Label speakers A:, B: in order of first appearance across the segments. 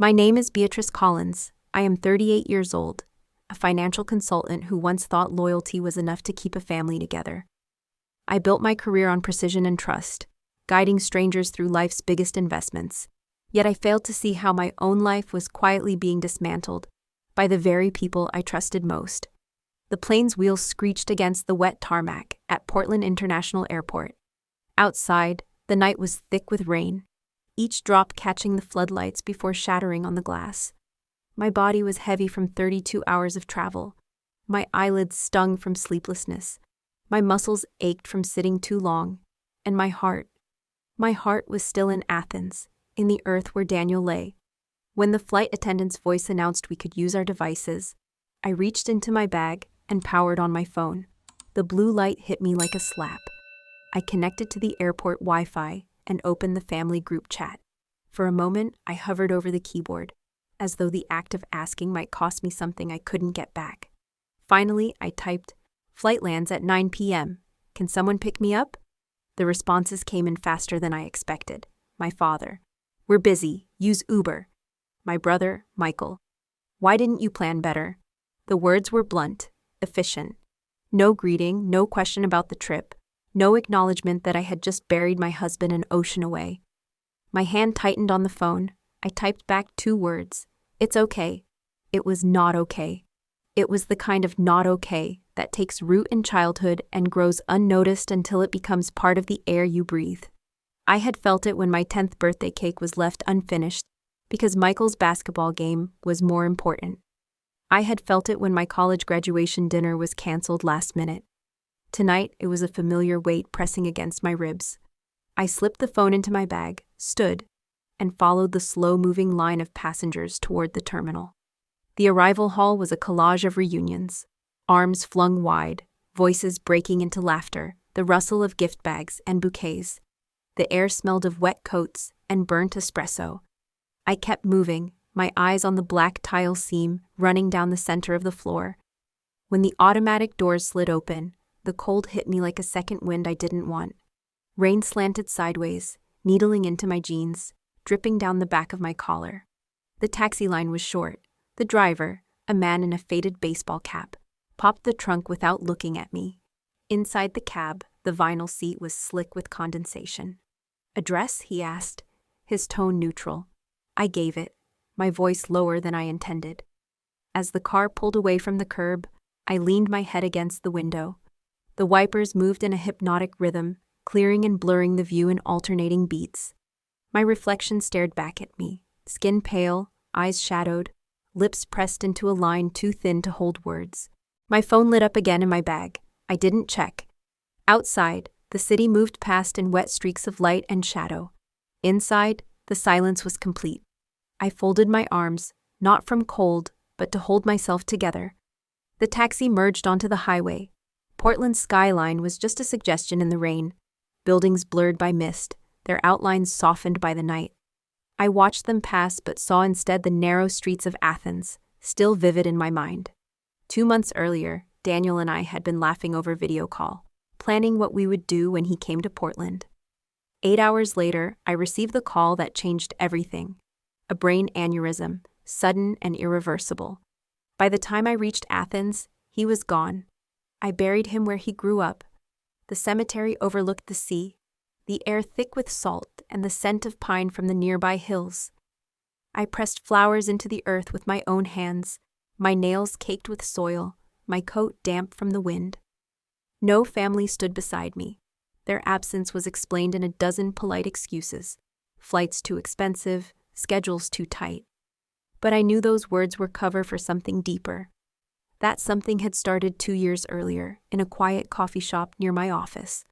A: My name is Beatrice Collins. I am 38 years old, a financial consultant who once thought loyalty was enough to keep a family together. I built my career on precision and trust, guiding strangers through life's biggest investments. Yet I failed to see how my own life was quietly being dismantled by the very people I trusted most. The plane's wheels screeched against the wet tarmac at Portland International Airport. Outside, the night was thick with rain, each drop catching the floodlights before shattering on the glass. My body was heavy from 32 hours of travel. My eyelids stung from sleeplessness. My muscles ached from sitting too long. And my heart was still in Athens, in the earth where Daniel lay. When the flight attendant's voice announced we could use our devices, I reached into my bag and powered on my phone. The blue light hit me like a slap. I connected to the airport Wi-Fi and opened the family group chat. For a moment, I hovered over the keyboard, as though the act of asking might cost me something I couldn't get back. Finally, I typed, "Flight lands at 9 p.m. Can someone pick me up?" The responses came in faster than I expected. My father, "We're busy, use Uber." My brother, Michael, "Why didn't you plan better?" The words were blunt, efficient. No greeting, no question about the trip, no acknowledgement that I had just buried my husband an ocean away. My hand tightened on the phone. I typed back 2 words. It's okay. It was not okay. It was the kind of not okay that takes root in childhood and grows unnoticed until it becomes part of the air you breathe. I had felt it when my 10th birthday cake was left unfinished because Michael's basketball game was more important. I had felt it when my college graduation dinner was canceled last minute. Tonight, it was a familiar weight pressing against my ribs. I slipped the phone into my bag, stood, and followed the slow-moving line of passengers toward the terminal. The arrival hall was a collage of reunions, arms flung wide, voices breaking into laughter, the rustle of gift bags and bouquets. The air smelled of wet coats and burnt espresso. I kept moving, my eyes on the black tile seam running down the center of the floor. When the automatic doors slid open, the cold hit me like a second wind I didn't want. Rain slanted sideways, needling into my jeans, dripping down the back of my collar. The taxi line was short. The driver, a man in a faded baseball cap, popped the trunk without looking at me. Inside the cab, the vinyl seat was slick with condensation. "Address?" he asked, his tone neutral. I gave it, my voice lower than I intended. As the car pulled away from the curb, I leaned my head against the window. The wipers moved in a hypnotic rhythm, clearing and blurring the view in alternating beats. My reflection stared back at me, skin pale, eyes shadowed, lips pressed into a line too thin to hold words. My phone lit up again in my bag. I didn't check. Outside, the city moved past in wet streaks of light and shadow. Inside, the silence was complete. I folded my arms, not from cold, but to hold myself together. The taxi merged onto the highway. Portland's skyline was just a suggestion in the rain. Buildings blurred by mist, their outlines softened by the night. I watched them pass but saw instead the narrow streets of Athens, still vivid in my mind. 2 months earlier, Daniel and I had been laughing over video call, planning what we would do when he came to Portland. 8 hours later, I received the call that changed everything. A brain aneurysm, sudden and irreversible. By the time I reached Athens, he was gone. I buried him where he grew up. The cemetery overlooked the sea, the air thick with salt and the scent of pine from the nearby hills. I pressed flowers into the earth with my own hands, my nails caked with soil, my coat damp from the wind. No family stood beside me. Their absence was explained in a dozen polite excuses. Flights too expensive, schedules too tight. But I knew those words were cover for something deeper. That something had started 2 years earlier, in a quiet coffee shop near my office.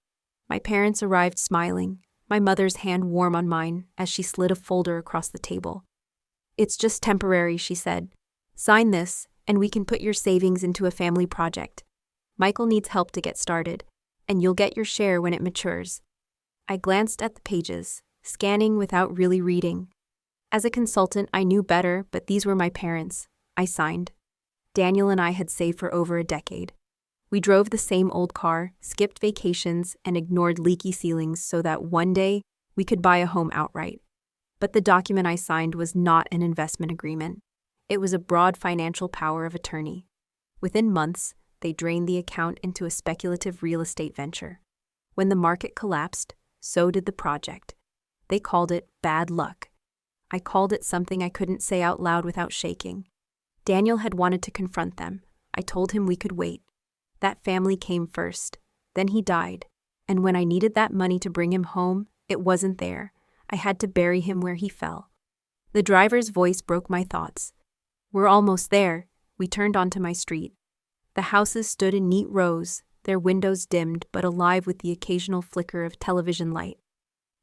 A: My parents arrived smiling, my mother's hand warm on mine as she slid a folder across the table. "It's just temporary," she said. "Sign this, and we can put your savings into a family project. Michael needs help to get started, and you'll get your share when it matures." I glanced at the pages, scanning without really reading. As a consultant, I knew better, but these were my parents. I signed. Daniel and I had saved for over a decade. We drove the same old car, skipped vacations, and ignored leaky ceilings so that one day we could buy a home outright. But the document I signed was not an investment agreement. It was a broad financial power of attorney. Within months, they drained the account into a speculative real estate venture. When the market collapsed, so did the project. They called it bad luck. I called it something I couldn't say out loud without shaking. Daniel had wanted to confront them. I told him we could wait. That family came first. Then he died. And when I needed that money to bring him home, it wasn't there. I had to bury him where he fell. The driver's voice broke my thoughts. We're almost there. We turned onto my street. The houses stood in neat rows, their windows dimmed but alive with the occasional flicker of television light.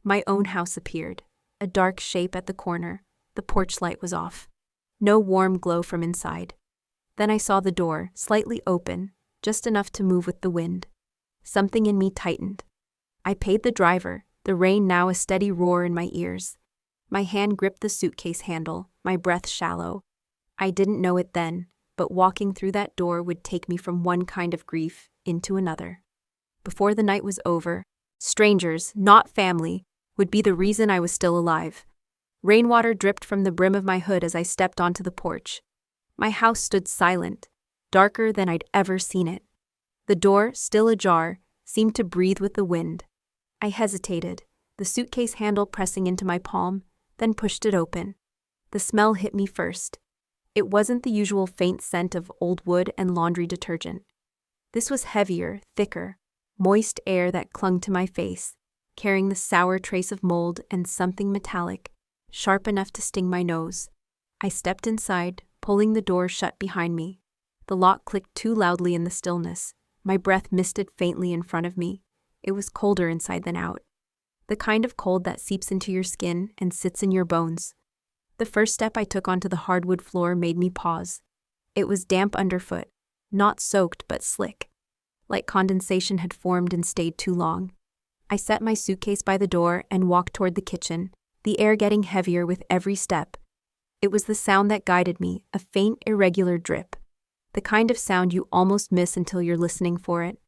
A: My own house appeared, a dark shape at the corner. The porch light was off. No warm glow from inside. Then I saw the door, slightly open, just enough to move with the wind. Something in me tightened. I paid the driver, the rain now a steady roar in my ears. My hand gripped the suitcase handle, my breath shallow. I didn't know it then, but walking through that door would take me from one kind of grief into another. Before the night was over, strangers, not family, would be the reason I was still alive. Rainwater dripped from the brim of my hood as I stepped onto the porch. My house stood silent, darker than I'd ever seen it. The door, still ajar, seemed to breathe with the wind. I hesitated, the suitcase handle pressing into my palm, then pushed it open. The smell hit me first. It wasn't the usual faint scent of old wood and laundry detergent. This was heavier, thicker, moist air that clung to my face, carrying the sour trace of mold and something metallic, sharp enough to sting my nose. I stepped inside, pulling the door shut behind me. The lock clicked too loudly in the stillness. My breath misted faintly in front of me. It was colder inside than out. The kind of cold that seeps into your skin and sits in your bones. The first step I took onto the hardwood floor made me pause. It was damp underfoot, not soaked but slick. Like condensation had formed and stayed too long. I set my suitcase by the door and walked toward the kitchen, the air getting heavier with every step. It was the sound that guided me, a faint, irregular drip. The kind of sound you almost miss until you're listening for it.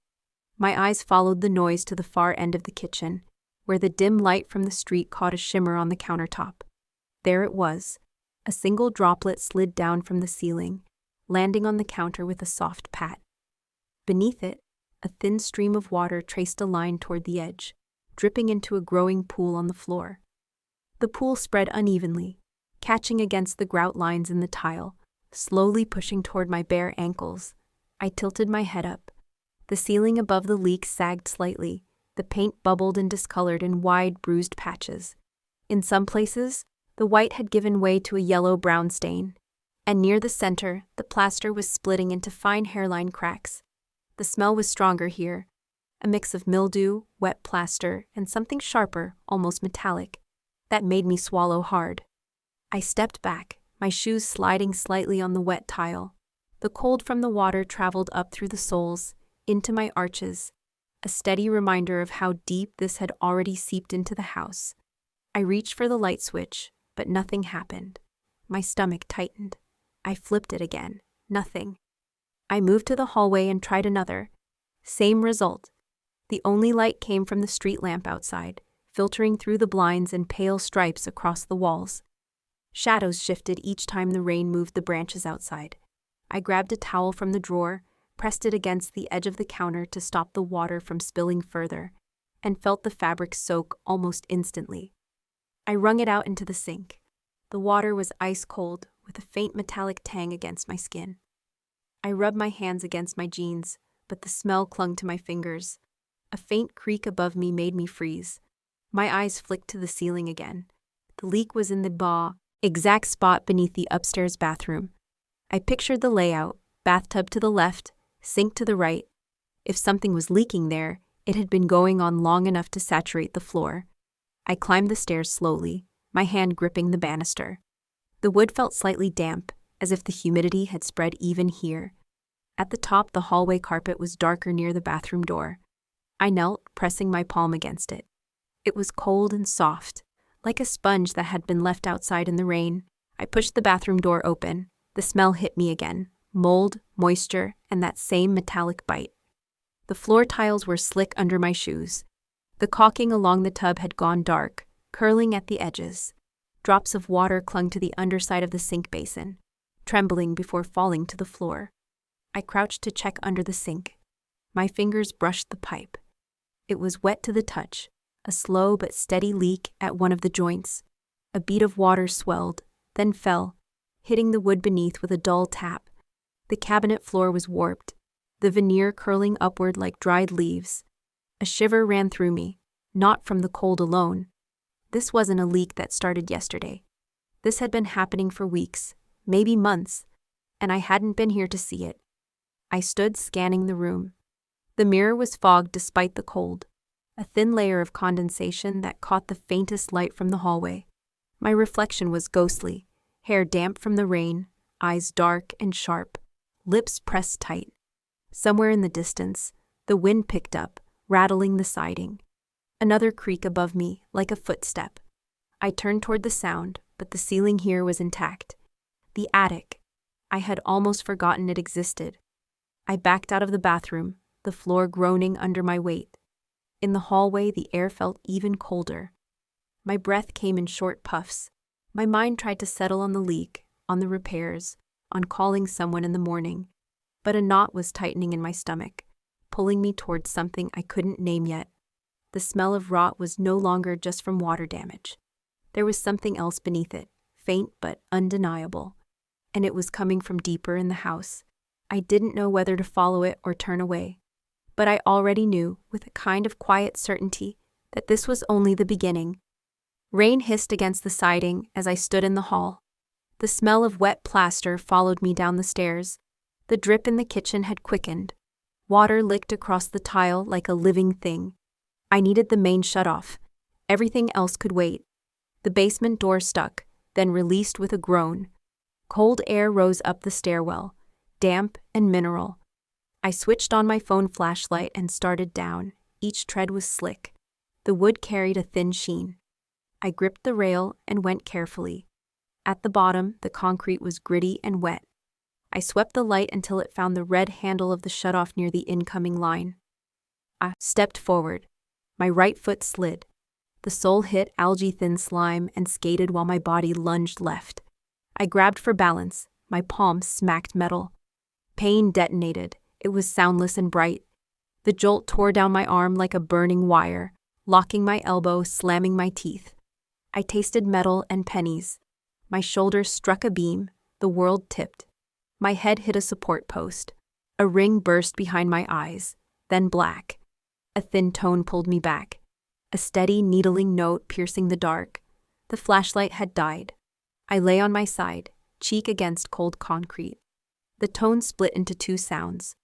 A: My eyes followed the noise to the far end of the kitchen, where the dim light from the street caught a shimmer on the countertop. There it was. A single droplet slid down from the ceiling, landing on the counter with a soft pat. Beneath it, a thin stream of water traced a line toward the edge, dripping into a growing pool on the floor. The pool spread unevenly, catching against the grout lines in the tile, slowly pushing toward my bare ankles. I tilted my head up. The ceiling above the leak sagged slightly. The paint bubbled and discolored in wide, bruised patches. In some places, the white had given way to a yellow-brown stain, and near the center, the plaster was splitting into fine hairline cracks. The smell was stronger here, a mix of mildew, wet plaster, and something sharper, almost metallic, that made me swallow hard. I stepped back, my shoes sliding slightly on the wet tile. The cold from the water traveled up through the soles, into my arches, a steady reminder of how deep this had already seeped into the house. I reached for the light switch, but nothing happened. My stomach tightened. I flipped it again. Nothing. I moved to the hallway and tried another. Same result. The only light came from the street lamp outside, filtering through the blinds in pale stripes across the walls. Shadows shifted each time the rain moved the branches outside. I grabbed a towel from the drawer, pressed it against the edge of the counter to stop the water from spilling further, and felt the fabric soak almost instantly. I wrung it out into the sink. The water was ice cold, with a faint metallic tang against my skin. I rubbed my hands against my jeans, but the smell clung to my fingers. A faint creak above me made me freeze. My eyes flicked to the ceiling again. The leak was in the exact spot beneath the upstairs bathroom. I pictured the layout, bathtub to the left, sink to the right. If something was leaking there, it had been going on long enough to saturate the floor. I climbed the stairs slowly, my hand gripping the banister. The wood felt slightly damp, as if the humidity had spread even here. At the top, the hallway carpet was darker near the bathroom door. I knelt, pressing my palm against it. It was cold and soft, like a sponge that had been left outside in the rain. I pushed the bathroom door open. The smell hit me again. Mold, moisture, and that same metallic bite. The floor tiles were slick under my shoes. The caulking along the tub had gone dark, curling at the edges. Drops of water clung to the underside of the sink basin, trembling before falling to the floor. I crouched to check under the sink. My fingers brushed the pipe. It was wet to the touch, a slow but steady leak at one of the joints. A bead of water swelled, then fell, hitting the wood beneath with a dull tap. The cabinet floor was warped, the veneer curling upward like dried leaves. A shiver ran through me, not from the cold alone. This wasn't a leak that started yesterday. This had been happening for weeks, maybe months, and I hadn't been here to see it. I stood scanning the room. The mirror was fogged despite the cold, a thin layer of condensation that caught the faintest light from the hallway. My reflection was ghostly, hair damp from the rain, eyes dark and sharp, lips pressed tight. Somewhere in the distance, the wind picked up, rattling the siding. Another creak above me, like a footstep. I turned toward the sound, but the ceiling here was intact. The attic. I had almost forgotten it existed. I backed out of the bathroom, the floor groaning under my weight. In the hallway, the air felt even colder. My breath came in short puffs. My mind tried to settle on the leak, on the repairs, on calling someone in the morning. But a knot was tightening in my stomach, pulling me towards something I couldn't name yet. The smell of rot was no longer just from water damage. There was something else beneath it, faint but undeniable. And it was coming from deeper in the house. I didn't know whether to follow it or turn away. But I already knew, with a kind of quiet certainty, that this was only the beginning. Rain hissed against the siding as I stood in the hall. The smell of wet plaster followed me down the stairs. The drip in the kitchen had quickened. Water licked across the tile like a living thing. I needed the main shutoff. Everything else could wait. The basement door stuck, then released with a groan. Cold air rose up the stairwell, damp and mineral. I switched on my phone flashlight and started down. Each tread was slick. The wood carried a thin sheen. I gripped the rail and went carefully. At the bottom, the concrete was gritty and wet. I swept the light until it found the red handle of the shutoff near the incoming line. I stepped forward. My right foot slid. The sole hit algae-thin slime and skated while my body lunged left. I grabbed for balance. My palm smacked metal. Pain detonated. It was soundless and bright. The jolt tore down my arm like a burning wire, locking my elbow, slamming my teeth. I tasted metal and pennies. My shoulder struck a beam. The world tipped. My head hit a support post. A ring burst behind my eyes, then black. A thin tone pulled me back. A steady, needling note piercing the dark. The flashlight had died. I lay on my side, cheek against cold concrete. The tone split into two sounds.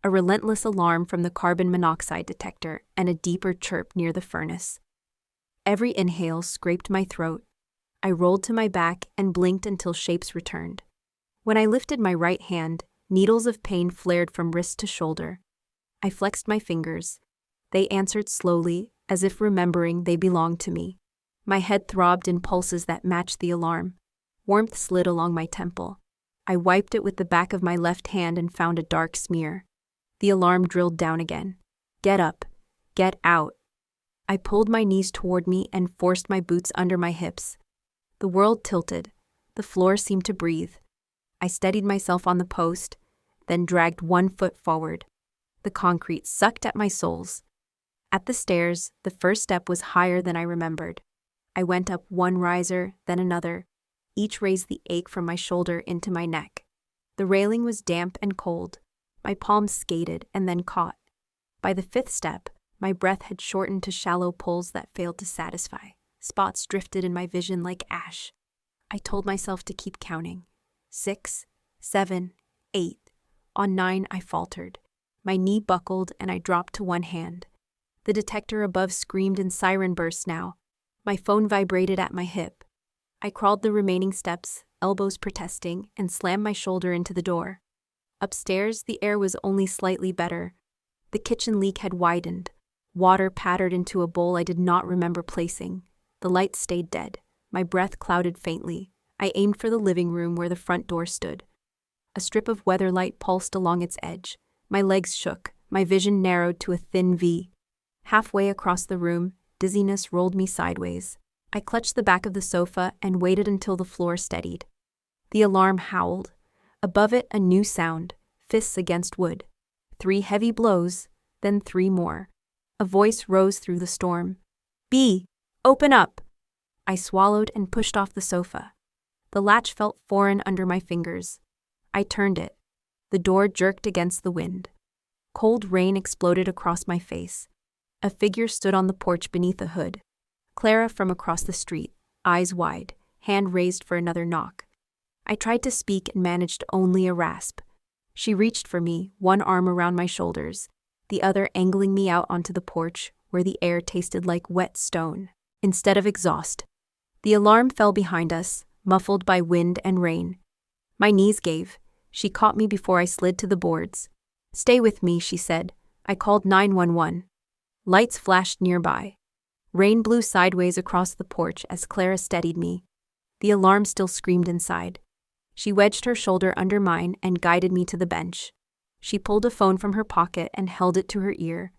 A: A relentless alarm from the carbon monoxide detector and a deeper chirp near the furnace. Every inhale scraped my throat. I rolled to my back and blinked until shapes returned. When I lifted my right hand, needles of pain flared from wrist to shoulder. I flexed my fingers. They answered slowly, as if remembering they belonged to me. My head throbbed in pulses that matched the alarm. Warmth slid along my temple. I wiped it with the back of my left hand and found a dark smear. The alarm drilled down again. Get up. Get out. I pulled my knees toward me and forced my boots under my hips. The world tilted. The floor seemed to breathe. I steadied myself on the post, then dragged one foot forward. The concrete sucked at my soles. At the stairs, the first step was higher than I remembered. I went up one riser, then another. Each raised the ache from my shoulder into my neck. The railing was damp and cold. My palms skated and then caught. By the fifth step, my breath had shortened to shallow pulls that failed to satisfy. Spots drifted in my vision like ash. I told myself to keep counting. 6, 7, 8. On 9, I faltered. My knee buckled and I dropped to one hand. The detector above screamed in siren bursts now. My phone vibrated at my hip. I crawled the remaining steps, elbows protesting, and slammed my shoulder into the door. Upstairs, the air was only slightly better. The kitchen leak had widened. Water pattered into a bowl I did not remember placing. The lights stayed dead. My breath clouded faintly. I aimed for the living room where the front door stood. A strip of weather light pulsed along its edge. My legs shook. My vision narrowed to a thin V. Halfway across the room, dizziness rolled me sideways. I clutched the back of the sofa and waited until the floor steadied. The alarm howled. Above it, a new sound, fists against wood. 3 heavy blows, then 3 more. A voice rose through the storm. "B, open up!" I swallowed and pushed off the sofa. The latch felt foreign under my fingers. I turned it. The door jerked against the wind. Cold rain exploded across my face. A figure stood on the porch beneath a hood. Clara from across the street, eyes wide, hand raised for another knock. I tried to speak and managed only a rasp. She reached for me, one arm around my shoulders, the other angling me out onto the porch where the air tasted like wet stone, instead of exhaust. The alarm fell behind us, muffled by wind and rain. My knees gave. She caught me before I slid to the boards. "Stay with me," she said. I called 911. Lights flashed nearby. Rain blew sideways across the porch as Clara steadied me. The alarm still screamed inside. She wedged her shoulder under mine and guided me to the bench. She pulled a phone from her pocket and held it to her ear.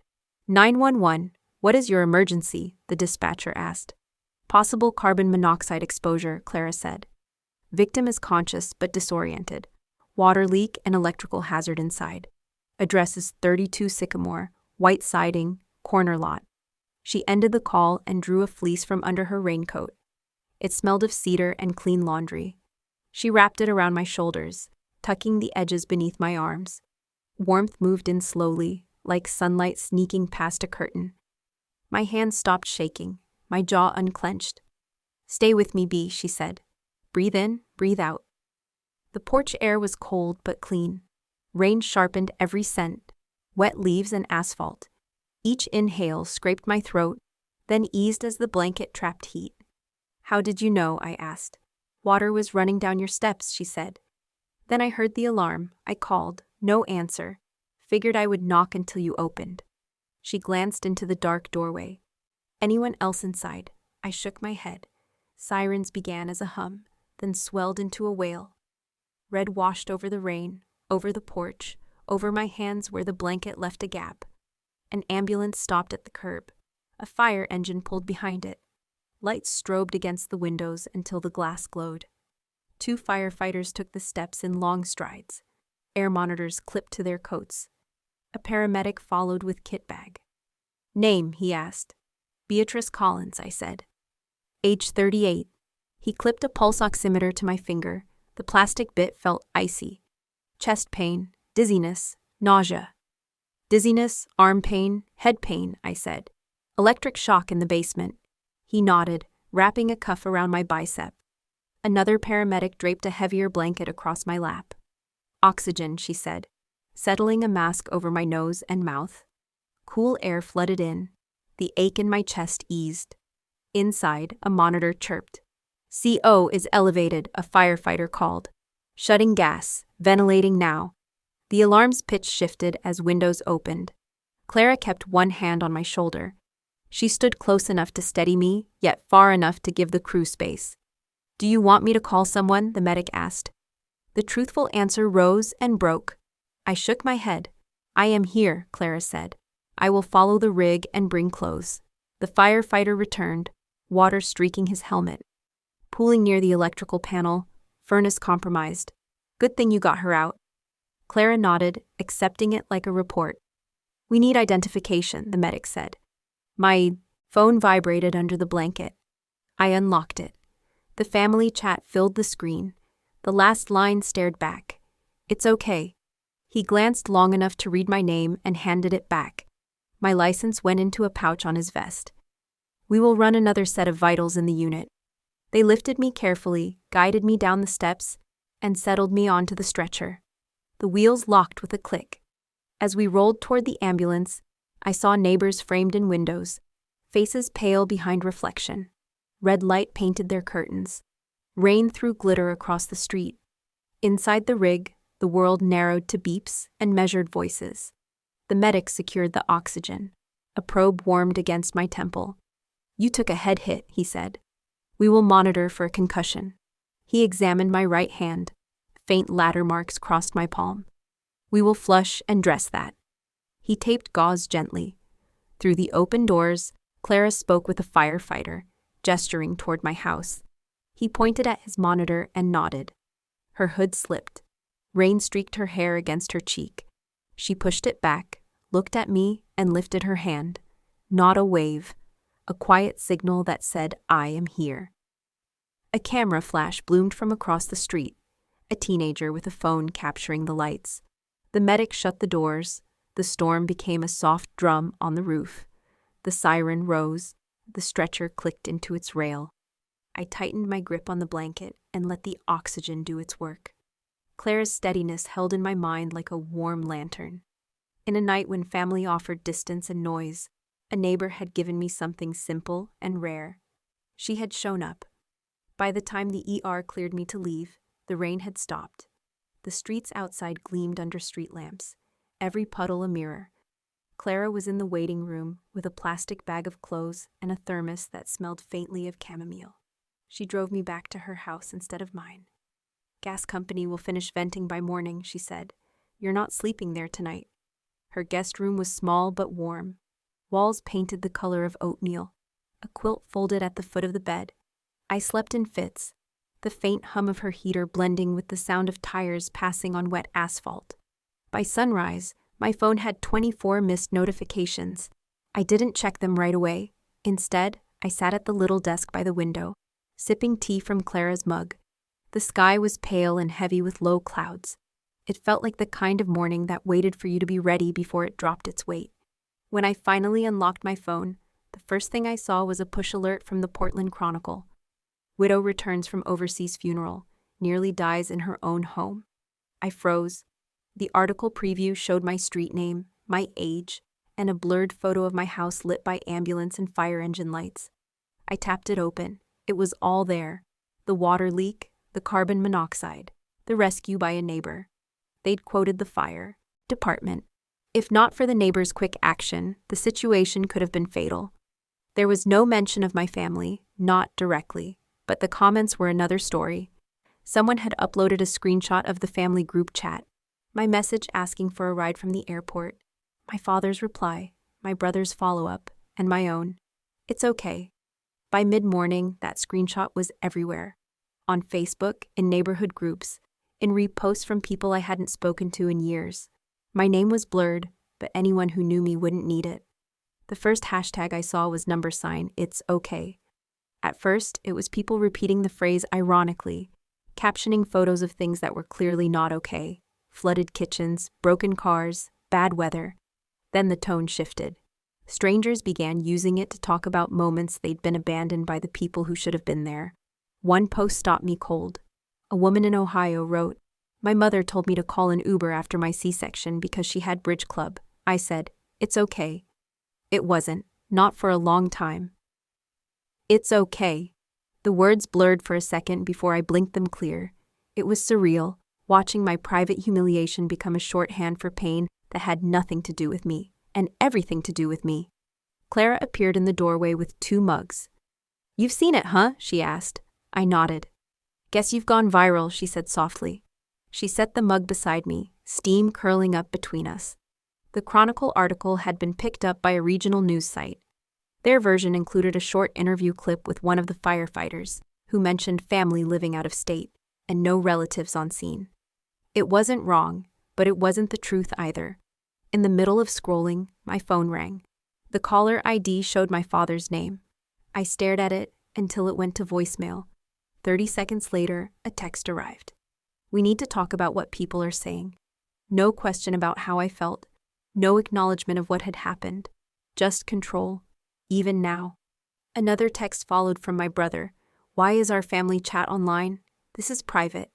A: 911, what is your emergency? The dispatcher asked. Possible carbon monoxide exposure, Clara said. Victim is conscious but disoriented. Water leak and electrical hazard inside. Address is 32 Sycamore, white siding, corner lot. She ended the call and drew a fleece from under her raincoat. It smelled of cedar and clean laundry. She wrapped it around my shoulders, tucking the edges beneath my arms. Warmth moved in slowly, like sunlight sneaking past a curtain. My hands stopped shaking, my jaw unclenched. Stay with me, B, she said. Breathe in, breathe out. The porch air was cold but clean. Rain sharpened every scent, wet leaves and asphalt. Each inhale scraped my throat, then eased as the blanket trapped heat. How did you know? I asked. Water was running down your steps, she said. Then I heard the alarm. I called. No answer. Figured I would knock until you opened. She glanced into the dark doorway. Anyone else inside? I shook my head. Sirens began as a hum, then swelled into a wail. Red washed over the rain, over the porch, over my hands where the blanket left a gap. An ambulance stopped at the curb. A fire engine pulled behind it. Lights strobed against the windows until the glass glowed. 2 firefighters took the steps in long strides. Air monitors clipped to their coats. A paramedic followed with kit bag. Name, he asked. Beatrice Collins, I said. Age 38. He clipped a pulse oximeter to my finger. The plastic bit felt icy. Chest pain, dizziness, nausea. Dizziness, arm pain, head pain, I said. Electric shock in the basement. He nodded, wrapping a cuff around my bicep. Another paramedic draped a heavier blanket across my lap. Oxygen, she said, settling a mask over my nose and mouth. Cool air flooded in. The ache in my chest eased. Inside, a monitor chirped. CO is elevated, a firefighter called. Shutting gas, ventilating now. The alarm's pitch shifted as windows opened. Clara kept one hand on my shoulder. She stood close enough to steady me, yet far enough to give the crew space. Do you want me to call someone? The medic asked. The truthful answer rose and broke. I shook my head. I am here, Clara said. I will follow the rig and bring clothes. The firefighter returned, water streaking his helmet. Pooling near the electrical panel, furnace compromised. Good thing you got her out. Clara nodded, accepting it like a report. We need identification, the medic said. My phone vibrated under the blanket. I unlocked it. The family chat filled the screen. The last line stared back. It's okay. He glanced long enough to read my name and handed it back. My license went into a pouch on his vest. We will run another set of vitals in the unit. They lifted me carefully, guided me down the steps, and settled me onto the stretcher. The wheels locked with a click. As we rolled toward the ambulance, I saw neighbors framed in windows, faces pale behind reflection. Red light painted their curtains. Rain threw glitter across the street. Inside the rig, the world narrowed to beeps and measured voices. The medic secured the oxygen. A probe warmed against my temple. You took a head hit, he said. We will monitor for a concussion. He examined my right hand. Faint ladder marks crossed my palm. We will flush and dress that. He taped gauze gently. Through the open doors, Clara spoke with a firefighter, gesturing toward my house. He pointed at his monitor and nodded. Her hood slipped. Rain streaked her hair against her cheek. She pushed it back, looked at me, and lifted her hand. Not a wave. A quiet signal that said, "I am here." A camera flash bloomed from across the street. A teenager with a phone capturing the lights. The medic shut the doors. The storm became a soft drum on the roof. The siren rose. The stretcher clicked into its rail. I tightened my grip on the blanket and let the oxygen do its work. Clara's steadiness held in my mind like a warm lantern. In a night when family offered distance and noise, a neighbor had given me something simple and rare. She had shown up. By the time the ER cleared me to leave, the rain had stopped. The streets outside gleamed under street lamps, every puddle a mirror. Clara was in the waiting room with a plastic bag of clothes and a thermos that smelled faintly of chamomile. She drove me back to her house instead of mine. "Gas company will finish venting by morning," she said. "You're not sleeping there tonight." Her guest room was small but warm. Walls painted the color of oatmeal. A quilt folded at the foot of the bed. I slept in fits, the faint hum of her heater blending with the sound of tires passing on wet asphalt. By sunrise, my phone had 24 missed notifications. I didn't check them right away. Instead, I sat at the little desk by the window, sipping tea from Clara's mug. The sky was pale and heavy with low clouds. It felt like the kind of morning that waited for you to be ready before it dropped its weight. When I finally unlocked my phone, the first thing I saw was a push alert from the Portland Chronicle. Widow returns from overseas funeral, nearly dies in her own home. I froze. The article preview showed my street name, my age, and a blurred photo of my house lit by ambulance and fire engine lights. I tapped it open. It was all there. The water leak, the carbon monoxide, the rescue by a neighbor. They'd quoted the fire department. If not for the neighbor's quick action, the situation could have been fatal. There was no mention of my family, not directly, but the comments were another story. Someone had uploaded a screenshot of the family group chat. My message asking for a ride from the airport. My father's reply, my brother's follow-up, and my own. "It's okay." By mid-morning, that screenshot was everywhere. On Facebook, in neighborhood groups, in reposts from people I hadn't spoken to in years. My name was blurred, but anyone who knew me wouldn't need it. The first hashtag I saw was $It's okay. At first, it was people repeating the phrase ironically, captioning photos of things that were clearly not okay. Flooded kitchens, broken cars, bad weather. Then the tone shifted. Strangers began using it to talk about moments they'd been abandoned by the people who should have been there. One post stopped me cold. A woman in Ohio wrote, "My mother told me to call an Uber after my C-section because she had bridge club." I said, "It's okay." It wasn't, not for a long time. "It's okay." The words blurred for a second before I blinked them clear. It was surreal, watching my private humiliation become a shorthand for pain that had nothing to do with me, and everything to do with me. Clara appeared in the doorway with 2 mugs. "You've seen it, huh?" she asked. I nodded. "Guess you've gone viral," she said softly. She set the mug beside me, steam curling up between us. The Chronicle article had been picked up by a regional news site. Their version included a short interview clip with one of the firefighters, who mentioned family living out of state, and no relatives on scene. It wasn't wrong, but it wasn't the truth either. In the middle of scrolling, my phone rang. The caller ID showed my father's name. I stared at it until it went to voicemail. 30 seconds later, a text arrived. "We need to talk about what people are saying." No question about how I felt. No acknowledgement of what had happened. Just control. Even now. Another text followed from my brother. "Why is our family chat online? This is private."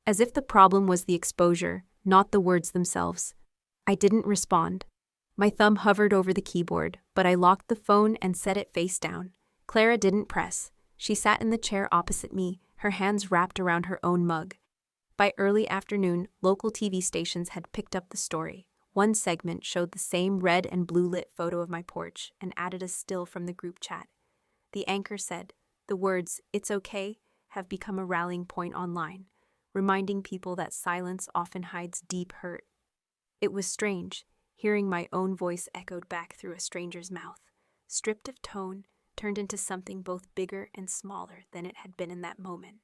A: As if the problem was the exposure, not the words themselves. I didn't respond. My thumb hovered over the keyboard, but I locked the phone and set it face down. Clara didn't press. She sat in the chair opposite me, her hands wrapped around her own mug. By early afternoon, local TV stations had picked up the story. One segment showed the same red and blue-lit photo of my porch and added a still from the group chat. The anchor said, "The words, 'It's okay,' have become a rallying point online, reminding people that silence often hides deep hurt." It was strange, hearing my own voice echoed back through a stranger's mouth, stripped of tone, turned into something both bigger and smaller than it had been in that moment.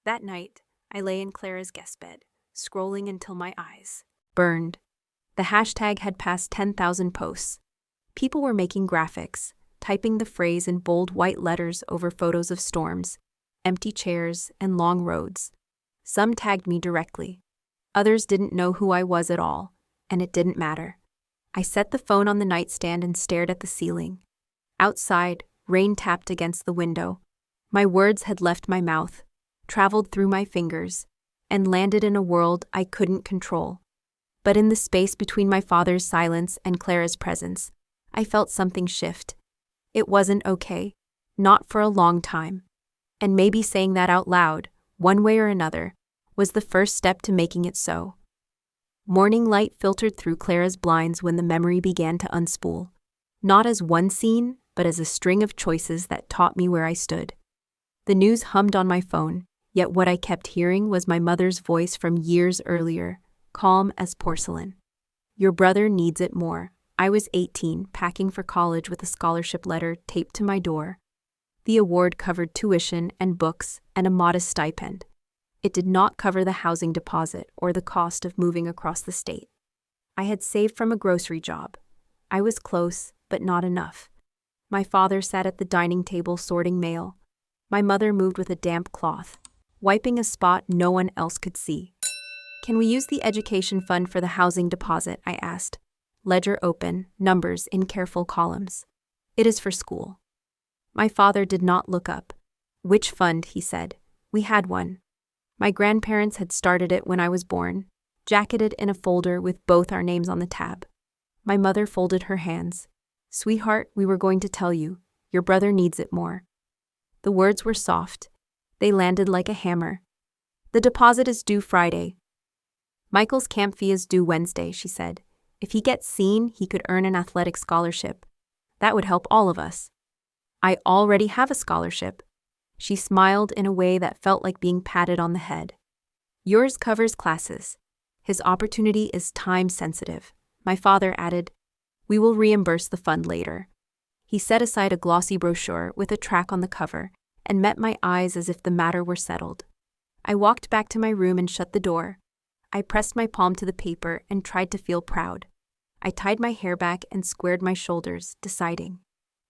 A: That night, I lay in Clara's guest bed, scrolling until my eyes burned. The hashtag had passed 10,000 posts. People were making graphics, typing the phrase in bold white letters over photos of storms, empty chairs, and long roads. Some tagged me directly. Others didn't know who I was at all, and it didn't matter. I set the phone on the nightstand and stared at the ceiling. Outside, rain tapped against the window. My words had left my mouth, traveled through my fingers, and landed in a world I couldn't control. But in the space between my father's silence and Clara's presence, I felt something shift. It wasn't okay, not for a long time. And maybe saying that out loud, one way or another, was the first step to making it so. Morning light filtered through Clara's blinds when the memory began to unspool, not as one scene, but as a string of choices that taught me where I stood. The news hummed on my phone, yet what I kept hearing was my mother's voice from years earlier, calm as porcelain. Your brother needs it more. I was 18, packing for college with a scholarship letter taped to my door. The award covered tuition and books and a modest stipend. It did not cover the housing deposit or the cost of moving across the state. I had saved from a grocery job. I was close, but not enough. My father sat at the dining table sorting mail. My mother moved with a damp cloth, wiping a spot no one else could see. Can we use the education fund for the housing deposit? I asked. Ledger open, numbers in careful columns. It is for school. My father did not look up. Which fund? He said. We had one. My grandparents had started it when I was born, jacketed in a folder with both our names on the tab. My mother folded her hands. Sweetheart, we were going to tell you. Your brother needs it more. The words were soft. They landed like a hammer. The deposit is due Friday. Michael's camp fee is due Wednesday, she said. If he gets seen, he could earn an athletic scholarship. That would help all of us. I already have a scholarship. She smiled in a way that felt like being patted on the head. Yours covers classes. His opportunity is time-sensitive. My father added, we will reimburse the fund later. He set aside a glossy brochure with a track on the cover and met my eyes as if the matter were settled. I walked back to my room and shut the door. I pressed my palm to the paper and tried to feel proud. I tied my hair back and squared my shoulders, deciding.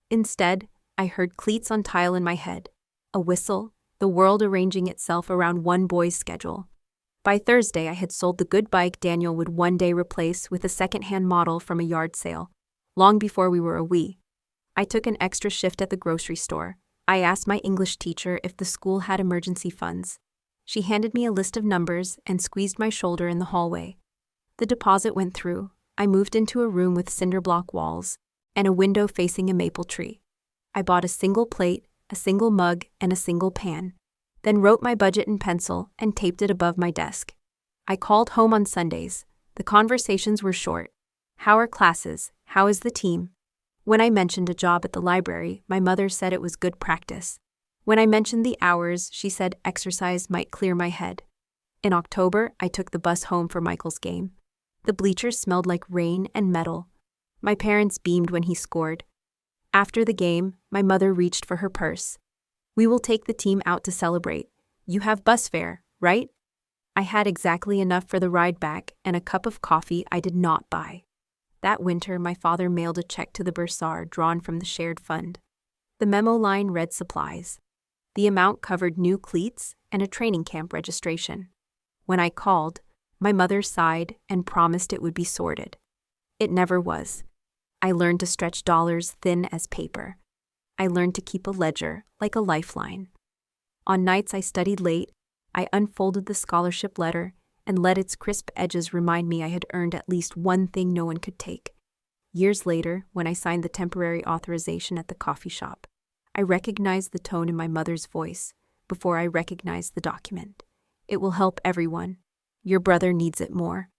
A: Instead, I heard cleats on tile in my head. A whistle, the world arranging itself around one boy's schedule. By Thursday, I had sold the good bike Daniel would one day replace with a second-hand model from a yard sale, long before we were a we. I took an extra shift at the grocery store. I asked my English teacher if the school had emergency funds. She handed me a list of numbers and squeezed my shoulder in the hallway. The deposit went through. I moved into a room with cinder block walls and a window facing a maple tree. I bought a single plate, a single mug, and a single pan, then wrote my budget in pencil and taped it above my desk. I called home on Sundays. The conversations were short. How are classes? How is the team? When I mentioned a job at the library, my mother said it was good practice. When I mentioned the hours, she said exercise might clear my head. In October, I took the bus home for Michael's game. The bleachers smelled like rain and metal. My parents beamed when he scored. After the game, my mother reached for her purse. We will take the team out to celebrate. You have bus fare, right? I had exactly enough for the ride back and a cup of coffee I did not buy. That winter, my father mailed a check to the bursar drawn from the shared fund. The memo line read supplies. The amount covered new cleats and a training camp registration. When I called, my mother sighed and promised it would be sorted. It never was. I learned to stretch dollars thin as paper. I learned to keep a ledger like a lifeline. On nights I studied late, I unfolded the scholarship letter and let its crisp edges remind me I had earned at least one thing no one could take. Years later, when I signed the temporary authorization at the coffee shop, I recognized the tone in my mother's voice before I recognized the document. It will help everyone. Your brother needs it more.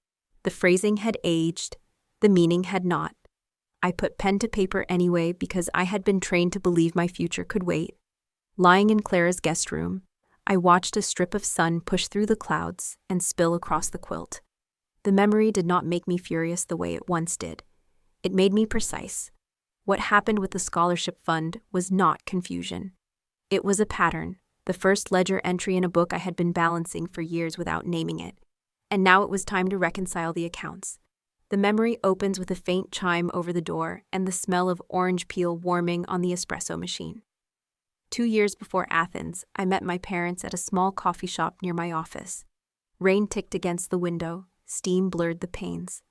A: The phrasing had aged, the meaning had not. I put pen to paper anyway because I had been trained to believe my future could wait. Lying in Clara's guest room, I watched a strip of sun push through the clouds and spill across the quilt. The memory did not make me furious the way it once did. It made me precise. What happened with the scholarship fund was not confusion. It was a pattern, the first ledger entry in a book I had been balancing for years without naming it. And now it was time to reconcile the accounts. The memory opens with a faint chime over the door and the smell of orange peel warming on the espresso machine. 2 years before Athens, I met my parents at a small coffee shop near my office. Rain ticked against the window, steam blurred the panes.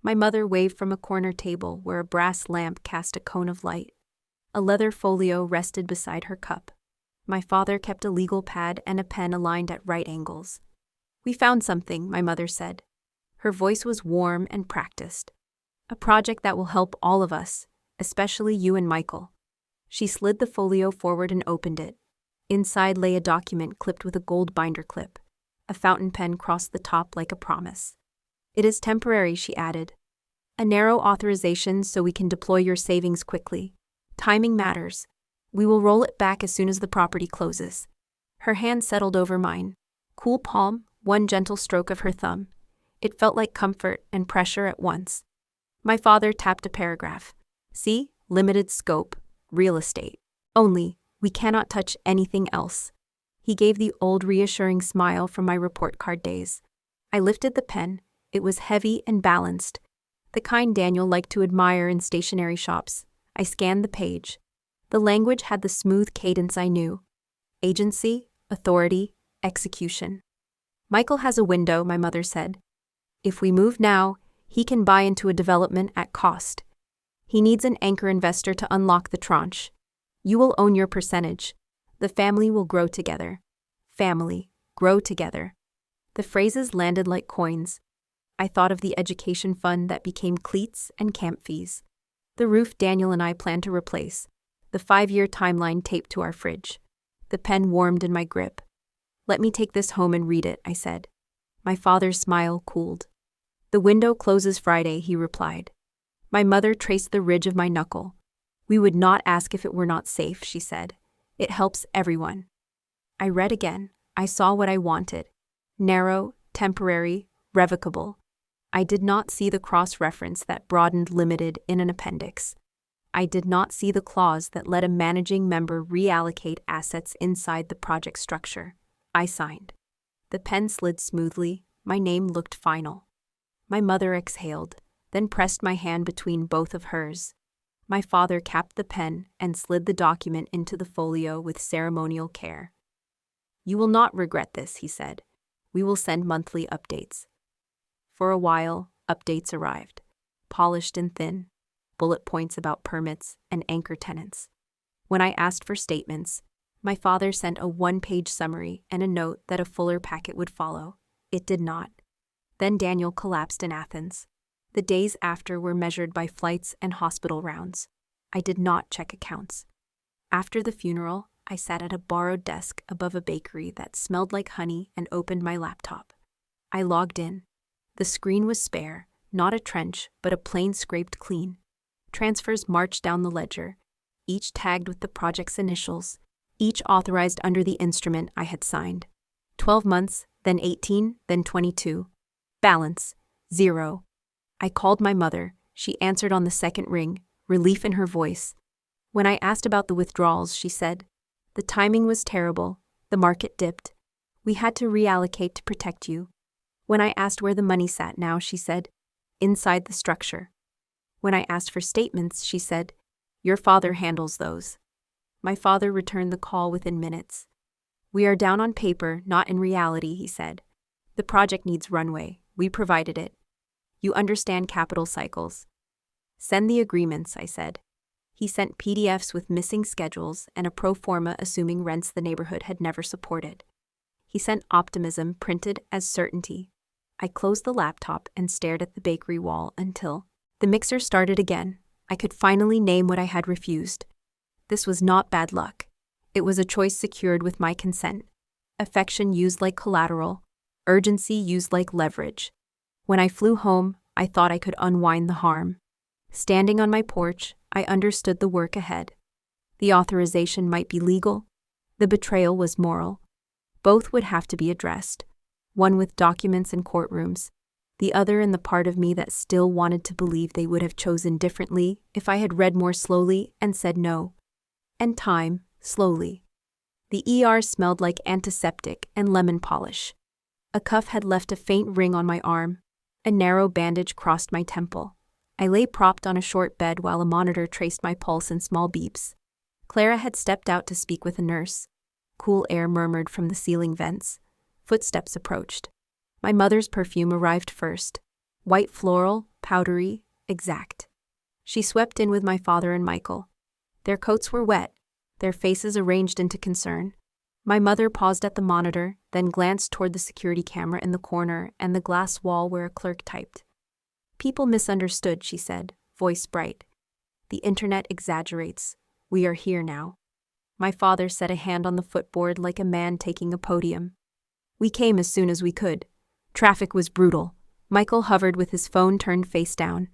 A: My mother waved from a corner table where a brass lamp cast a cone of light. A leather folio rested beside her cup. My father kept a legal pad and a pen aligned at right angles. "We found something," my mother said. Her voice was warm and practiced. "A project that will help all of us, especially you and Michael." She slid the folio forward and opened it. Inside lay a document clipped with a gold binder clip. A fountain pen crossed the top like a promise. "It is temporary," she added. "A narrow authorization so we can deploy your savings quickly. Timing matters. We will roll it back as soon as the property closes." Her hand settled over mine. Cool palm, one gentle stroke of her thumb. It felt like comfort and pressure at once. My father tapped a paragraph. "See, limited scope, real estate. Only, we cannot touch anything else." He gave the old reassuring smile from my report card days. I lifted the pen. It was heavy and balanced, the kind Daniel liked to admire in stationery shops. I scanned the page. The language had the smooth cadence I knew. Agency, authority, execution. "Michael has a window," my mother said. "If we move now, he can buy into a development at cost. He needs an anchor investor to unlock the tranche. You will own your percentage. The family will grow together. Family, grow together." The phrases landed like coins. I thought of the education fund that became cleats and camp fees. The roof Daniel and I planned to replace. The 5-year timeline taped to our fridge. The pen warmed in my grip. "Let me take this home and read it," I said. My father's smile cooled. "The window closes Friday," he replied. My mother traced the ridge of my knuckle. "We would not ask if it were not safe," she said. "It helps everyone." I read again. I saw what I wanted. Narrow, temporary, revocable. I did not see the cross-reference that broadened limited in an appendix. I did not see the clause that let a managing member reallocate assets inside the project structure. I signed. The pen slid smoothly. My name looked final. My mother exhaled, then pressed my hand between both of hers. My father capped the pen and slid the document into the folio with ceremonial care. "You will not regret this," he said. "We will send monthly updates." For a while, updates arrived, polished and thin, bullet points about permits and anchor tenants. When I asked for statements, my father sent a 1-page summary and a note that a fuller packet would follow. It did not. Then Daniel collapsed in Athens. The days after were measured by flights and hospital rounds. I did not check accounts. After the funeral, I sat at a borrowed desk above a bakery that smelled like honey and opened my laptop. I logged in. The screen was spare, not a trench, but a plane scraped clean. Transfers marched down the ledger, each tagged with the project's initials, each authorized under the instrument I had signed. 12 months, then 18, then 22. Balance, 0. I called my mother. She answered on the second ring, relief in her voice. When I asked about the withdrawals, she said, "The timing was terrible. The market dipped. We had to reallocate to protect you." When I asked where the money sat now, she said, "Inside the structure." When I asked for statements, she said, "Your father handles those." My father returned the call within minutes. "We are down on paper, not in reality," he said. "The project needs runway. We provided it. You understand capital cycles." "Send the agreements," I said. He sent PDFs with missing schedules and a pro forma assuming rents the neighborhood had never supported. He sent optimism printed as certainty. I closed the laptop and stared at the bakery wall until the mixer started again. I could finally name what I had refused. This was not bad luck. It was a choice secured with my consent. Affection used like collateral. Urgency used like leverage. When I flew home, I thought I could unwind the harm. Standing on my porch, I understood the work ahead. The authorization might be legal. The betrayal was moral. Both would have to be addressed. One with documents and courtrooms. the other in the part of me that still wanted to believe they would have chosen differently if I had read more slowly and said no. And time, slowly. The ER smelled like antiseptic and lemon polish. A cuff had left a faint ring on my arm. A narrow bandage crossed my temple. I lay propped on a short bed while a monitor traced my pulse in small beeps. Clara had stepped out to speak with a nurse. Cool air murmured from the ceiling vents. Footsteps approached. My mother's perfume arrived first. White floral, powdery, exact. She swept in with my father and Michael. Their coats were wet, their faces arranged into concern. My mother paused at the monitor, then glanced toward the security camera in the corner and the glass wall where a clerk typed. People misunderstood, she said, voice bright. The internet exaggerates. We are here now. My father set a hand on the footboard like a man taking a podium. We came as soon as we could. Traffic was brutal. Michael hovered with his phone turned face down.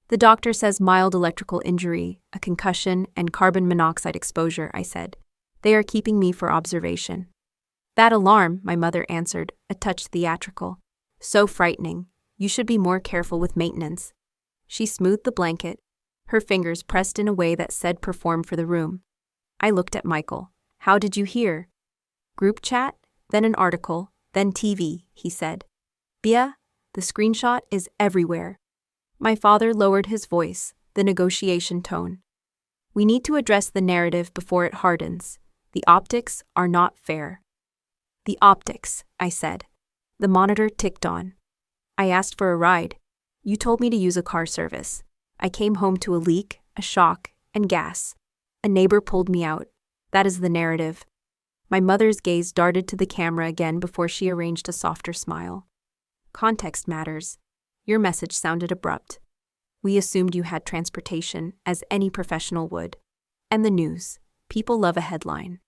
A: The doctor says mild electrical injury, a concussion, and carbon monoxide exposure, I said. They are keeping me for observation. That alarm, my mother answered, a touch theatrical. So frightening. You should be more careful with maintenance. She smoothed the blanket, her fingers pressed in a way that said perform for the room. I looked at Michael. How did you hear? Group chat, then an article, then TV, he said. Bia, the screenshot is everywhere. My father lowered his voice, the negotiation tone. We need to address the narrative before it hardens. The optics are not fair. The optics, I said. The monitor ticked on. I asked for a ride. You told me to use a car service. I came home to a leak, a shock, and gas. A neighbor pulled me out. That is the narrative. My mother's gaze darted to the camera again before she arranged a softer smile. Context matters. Your message sounded abrupt. We assumed you had transportation, as any professional would. And the news. People love a headline.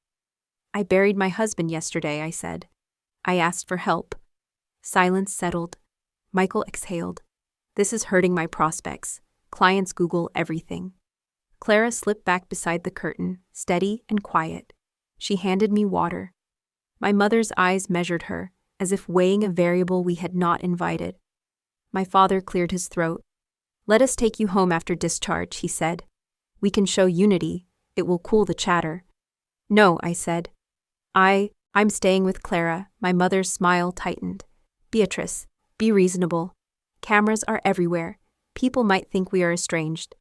A: I buried my husband yesterday, I said. I asked for help. Silence settled. Michael exhaled. This is hurting my prospects. Clients Google everything. Clara slipped back beside the curtain, steady and quiet. She handed me water. My mother's eyes measured her, as if weighing a variable we had not invited. My father cleared his throat. Let us take you home after discharge, he said. We can show unity. It will cool the chatter. No, I said. I'm staying with Clara. My mother's smile tightened. Beatrice, be reasonable. Cameras are everywhere. People might think we are estranged.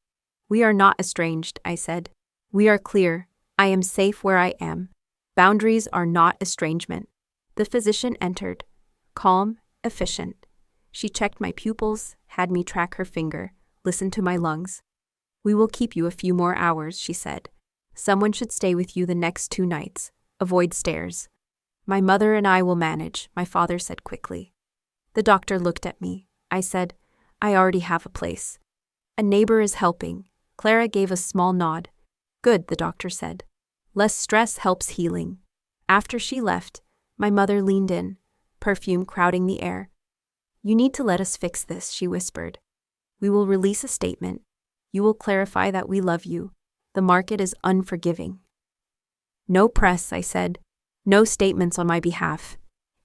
A: We are not estranged, I said. We are clear. I am safe where I am. Boundaries are not estrangement. The physician entered. Calm, efficient. She checked my pupils, had me track her finger, listened to my lungs. We will keep you a few more hours, she said. Someone should stay with you the next 2 nights. Avoid stairs. My mother and I will manage, my father said quickly. The doctor looked at me. I said, I already have a place. A neighbor is helping. Clara gave a small nod. Good, the doctor said. Less stress helps healing. After she left, my mother leaned in, perfume crowding the air. You need to let us fix this, she whispered. We will release a statement. You will clarify that we love you. The market is unforgiving. No press, I said. No statements on my behalf.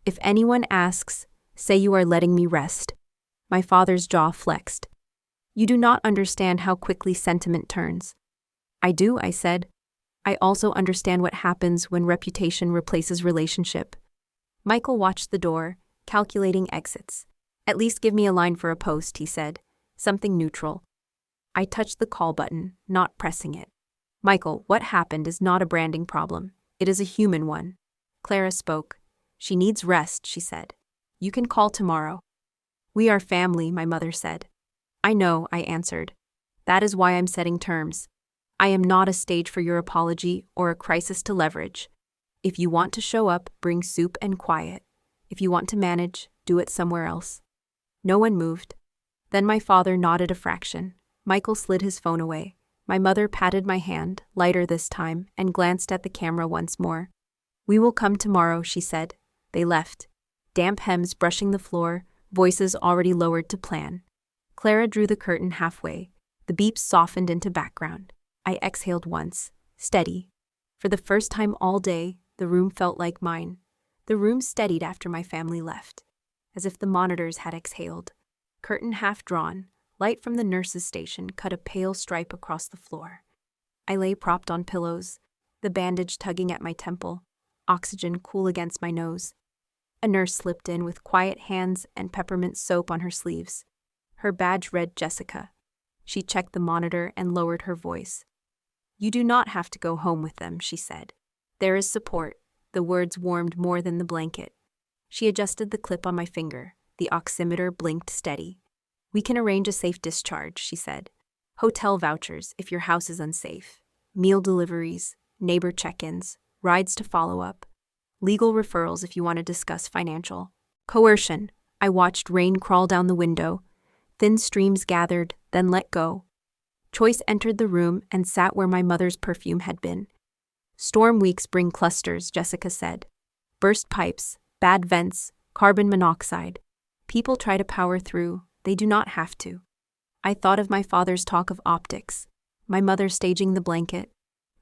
A: If anyone asks, say you are letting me rest. My father's jaw flexed. You do not understand how quickly sentiment turns. I do, I said. I also understand what happens when reputation replaces relationship. Michael watched the door, calculating exits. At least give me a line for a post, he said. Something neutral. I touched the call button, not pressing it. Michael, what happened is not a branding problem. It is a human one. Clara spoke. She needs rest, she said. You can call tomorrow. We are family, my mother said. I know, I answered. That is why I'm setting terms. I am not a stage for your apology or a crisis to leverage. If you want to show up, bring soup and quiet. If you want to manage, do it somewhere else. No one moved. Then my father nodded a fraction. Michael slid his phone away. My mother patted my hand, lighter this time, and glanced at the camera once more. We will come tomorrow, she said. They left. Damp hems brushing the floor, voices already lowered to plan. Clara drew the curtain halfway. The beeps softened into background. I exhaled once, steady. For the first time all day, the room felt like mine. The room steadied after my family left. as if the monitors had exhaled. Curtain half drawn, light from the nurse's station cut a pale stripe across the floor. I lay propped on pillows, the bandage tugging at my temple, oxygen cool against my nose. A nurse slipped in with quiet hands and peppermint soap on her sleeves. Her badge read Jessica. She checked the monitor and lowered her voice. "You do not have to go home with them," she said. "There is support." The words warmed more than the blanket. She adjusted the clip on my finger. The oximeter blinked steady. "We can arrange a safe discharge," she said. "Hotel vouchers if your house is unsafe. Meal deliveries, neighbor check-ins, rides to follow up. Legal referrals if you want to discuss financial. Coercion." I watched rain crawl down the window. Thin streams gathered, then let go. Choice entered the room and sat where my mother's perfume had been. "Storm weeks bring clusters," Jessica said. "Burst pipes, bad vents, carbon monoxide. People try to power through. They do not have to." I thought of my father's talk of optics, my mother staging the blanket,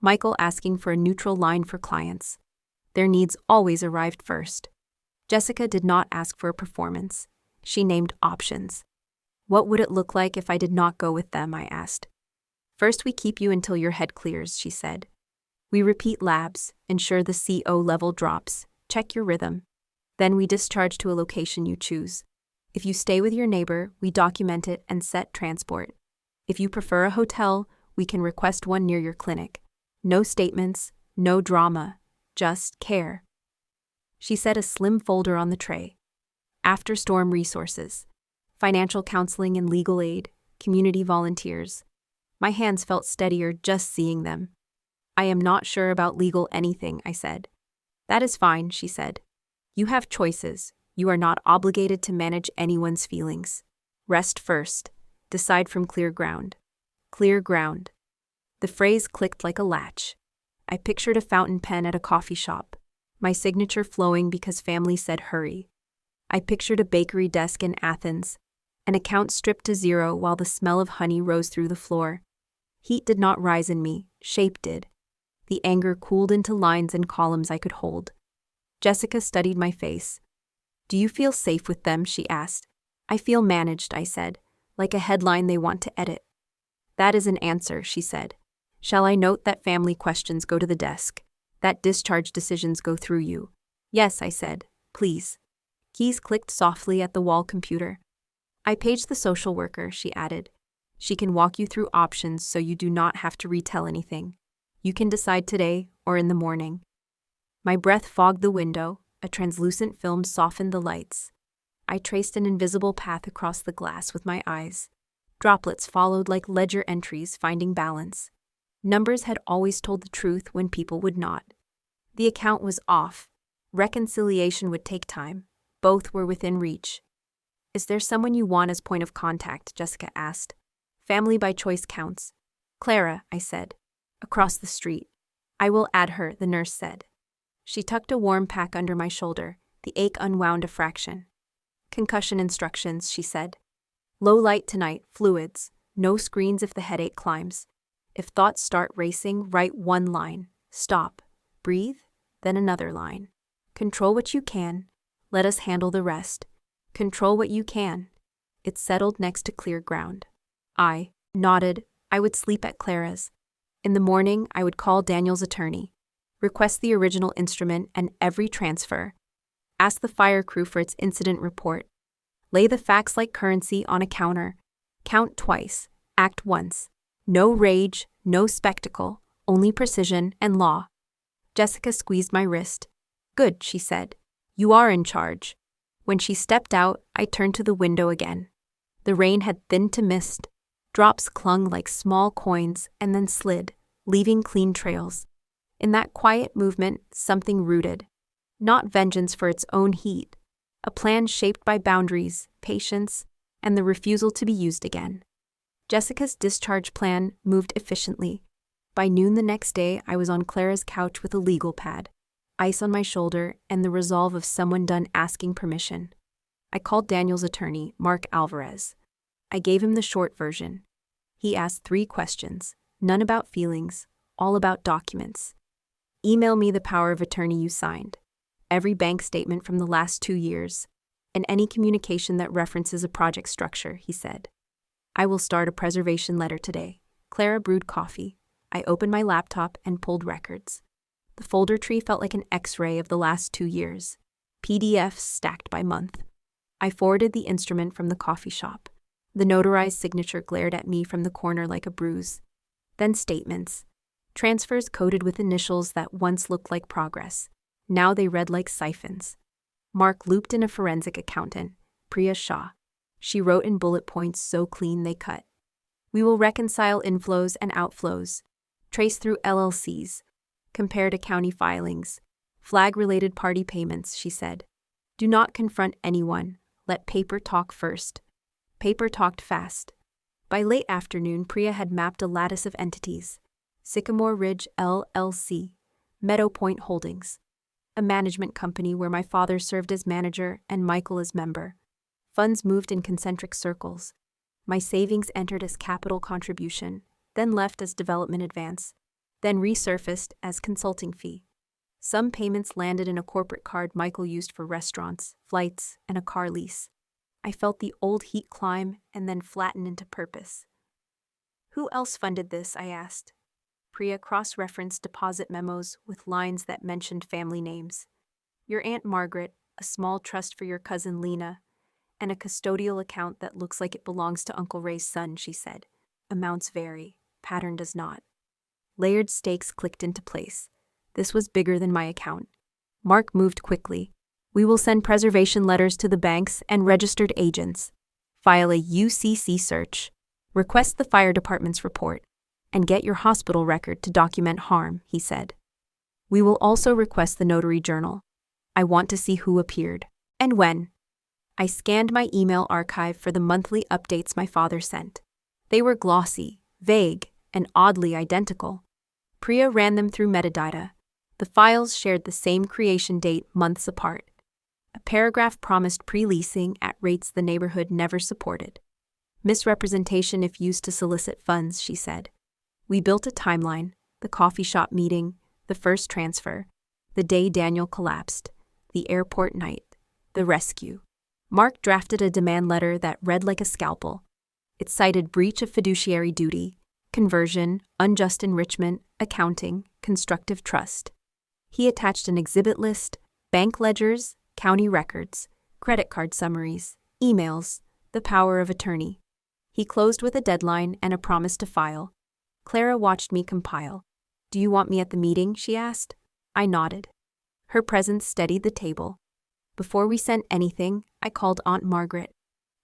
A: Michael asking for a neutral line for clients. Their needs always arrived first. Jessica did not ask for a performance. She named options. "What would it look like if I did not go with them?" I asked. "First, we keep you until your head clears," she said. "We repeat labs, ensure the CO level drops, check your rhythm. Then we discharge to a location you choose. If you stay with your neighbor, we document it and set transport. If you prefer a hotel, we can request one near your clinic. No statements, no drama, just care." She set a slim folder on the tray. After storm resources, financial counseling and legal aid, community volunteers. My hands felt steadier just seeing them. "I am not sure about legal anything," I said. "That is fine," she said. "You have choices. You are not obligated to manage anyone's feelings. Rest first. Decide from clear ground." Clear ground. The phrase clicked like a latch. I pictured a fountain pen at a coffee shop, my signature flowing because family said hurry. I pictured a bakery desk in Athens, an account stripped to zero while the smell of honey rose through the floor. Heat did not rise in me, shape did. The anger cooled into lines and columns I could hold. Jessica studied my face. "Do you feel safe with them?" she asked. "I feel managed," I said, "like a headline they want to edit." "That is an answer," she said. "Shall I note that family questions go to the desk, that discharge decisions go through you?" "Yes," I said, "please." Keys clicked softly at the wall computer. "I paged the social worker," she added. "She can walk you through options so you do not have to retell anything. You can decide today or in the morning." My breath fogged the window, a translucent film softened the lights. I traced an invisible path across the glass with my eyes. Droplets followed like ledger entries, finding balance. Numbers had always told the truth when people would not. The account was off. Reconciliation would take time. Both were within reach. "Is there someone you want as point of contact?" Jessica asked. "Family by choice counts." "Clara," I said. "Across the street." "I will add her," the nurse said. She tucked a warm pack under my shoulder, the ache unwound a fraction. "Concussion instructions," she said. "Low light tonight, fluids, no screens if the headache climbs. If thoughts start racing, write one line. Stop, breathe, then another line. Control what you can. Let us handle the rest. Control what you can." It settled next to clear ground. I nodded. I would sleep at Clara's. In the morning, I would call Daniel's attorney, request the original instrument and every transfer, ask the fire crew for its incident report, lay the facts like currency on a counter, count twice, act once. No rage, no spectacle, only precision and law. Jessica squeezed my wrist. "Good," she said. "You are in charge." When she stepped out, I turned to the window again. The rain had thinned to mist. Drops clung like small coins and then slid, leaving clean trails. In that quiet movement, something rooted. Not vengeance for its own heat. A plan shaped by boundaries, patience, and the refusal to be used again. Jessica's discharge plan moved efficiently. By noon the next day, I was on Clara's couch with a legal pad, ice on my shoulder, and the resolve of someone done asking permission. I called Daniel's attorney, Mark Alvarez. I gave him the short version. He asked 3 questions, none about feelings, all about documents. "Email me the power of attorney you signed. Every bank statement from the last 2 years. and any communication that references a project structure, he said. I will start a preservation letter today. Clara brewed coffee. I opened my laptop and pulled records. The folder tree felt like an X-ray of the last 2 years. PDFs stacked by month. I forwarded the instrument from the coffee shop. The notarized signature glared at me from the corner like a bruise. Then statements. Transfers coded with initials that once looked like progress. Now they read like siphons. Mark looped in a forensic accountant, Priya Shah. She wrote in bullet points so clean they cut. We will reconcile inflows and outflows, trace through LLCs, compare to county filings, flag related party payments, she said. Do not confront anyone. Let paper talk first. Paper talked fast. By late afternoon, Priya had mapped a lattice of entities. Sycamore Ridge LLC, Meadow Point Holdings, a management company where my father served as manager and Michael as member. Funds moved in concentric circles. My savings entered as capital contribution, then left as development advance, then resurfaced as consulting fee. Some payments landed in a corporate card Michael used for restaurants, flights, and a car lease. I felt the old heat climb and then flatten into purpose. Who else funded this? I asked. Priya cross-referenced deposit memos with lines that mentioned family names. Your Aunt Margaret, a small trust for your cousin Lena, and a custodial account that looks like it belongs to Uncle Ray's son, she said. Amounts vary. Pattern does not. Layered stakes clicked into place. This was bigger than my account. Mark moved quickly. We will send preservation letters to the banks and registered agents. File a UCC search. Request the fire department's report. And get your hospital record to document harm, he said. We will also request the notary journal. I want to see who appeared. And when. I scanned my email archive for the monthly updates my father sent. They were glossy, vague, and oddly identical. Priya ran them through metadata. The files shared the same creation date months apart. A paragraph promised pre-leasing at rates the neighborhood never supported. Misrepresentation if used to solicit funds, she said. We built a timeline, the coffee shop meeting, the first transfer, the day Daniel collapsed, the airport night, the rescue. Mark drafted a demand letter that read like a scalpel. It cited breach of fiduciary duty, conversion, unjust enrichment, accounting, constructive trust. He attached an exhibit list, bank ledgers, county records, credit card summaries, emails, the power of attorney. He closed with a deadline and a promise to file. Clara watched me compile. Do you want me at the meeting? She asked. I nodded. Her presence steadied the table. Before we sent anything, I called Aunt Margaret.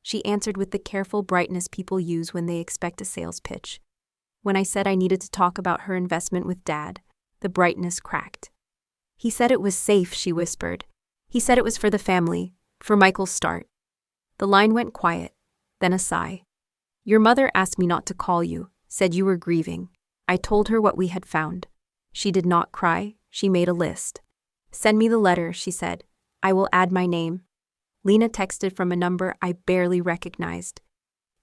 A: She answered with the careful brightness people use when they expect a sales pitch. When I said I needed to talk about her investment with Dad, the brightness cracked. He said it was safe, she whispered. He said it was for the family, for Michael's start. The line went quiet, then a sigh. Your mother asked me not to call you, said you were grieving. I told her what we had found. She did not cry, she made a list. Send me the letter, she said. I will add my name. Lena texted from a number I barely recognized.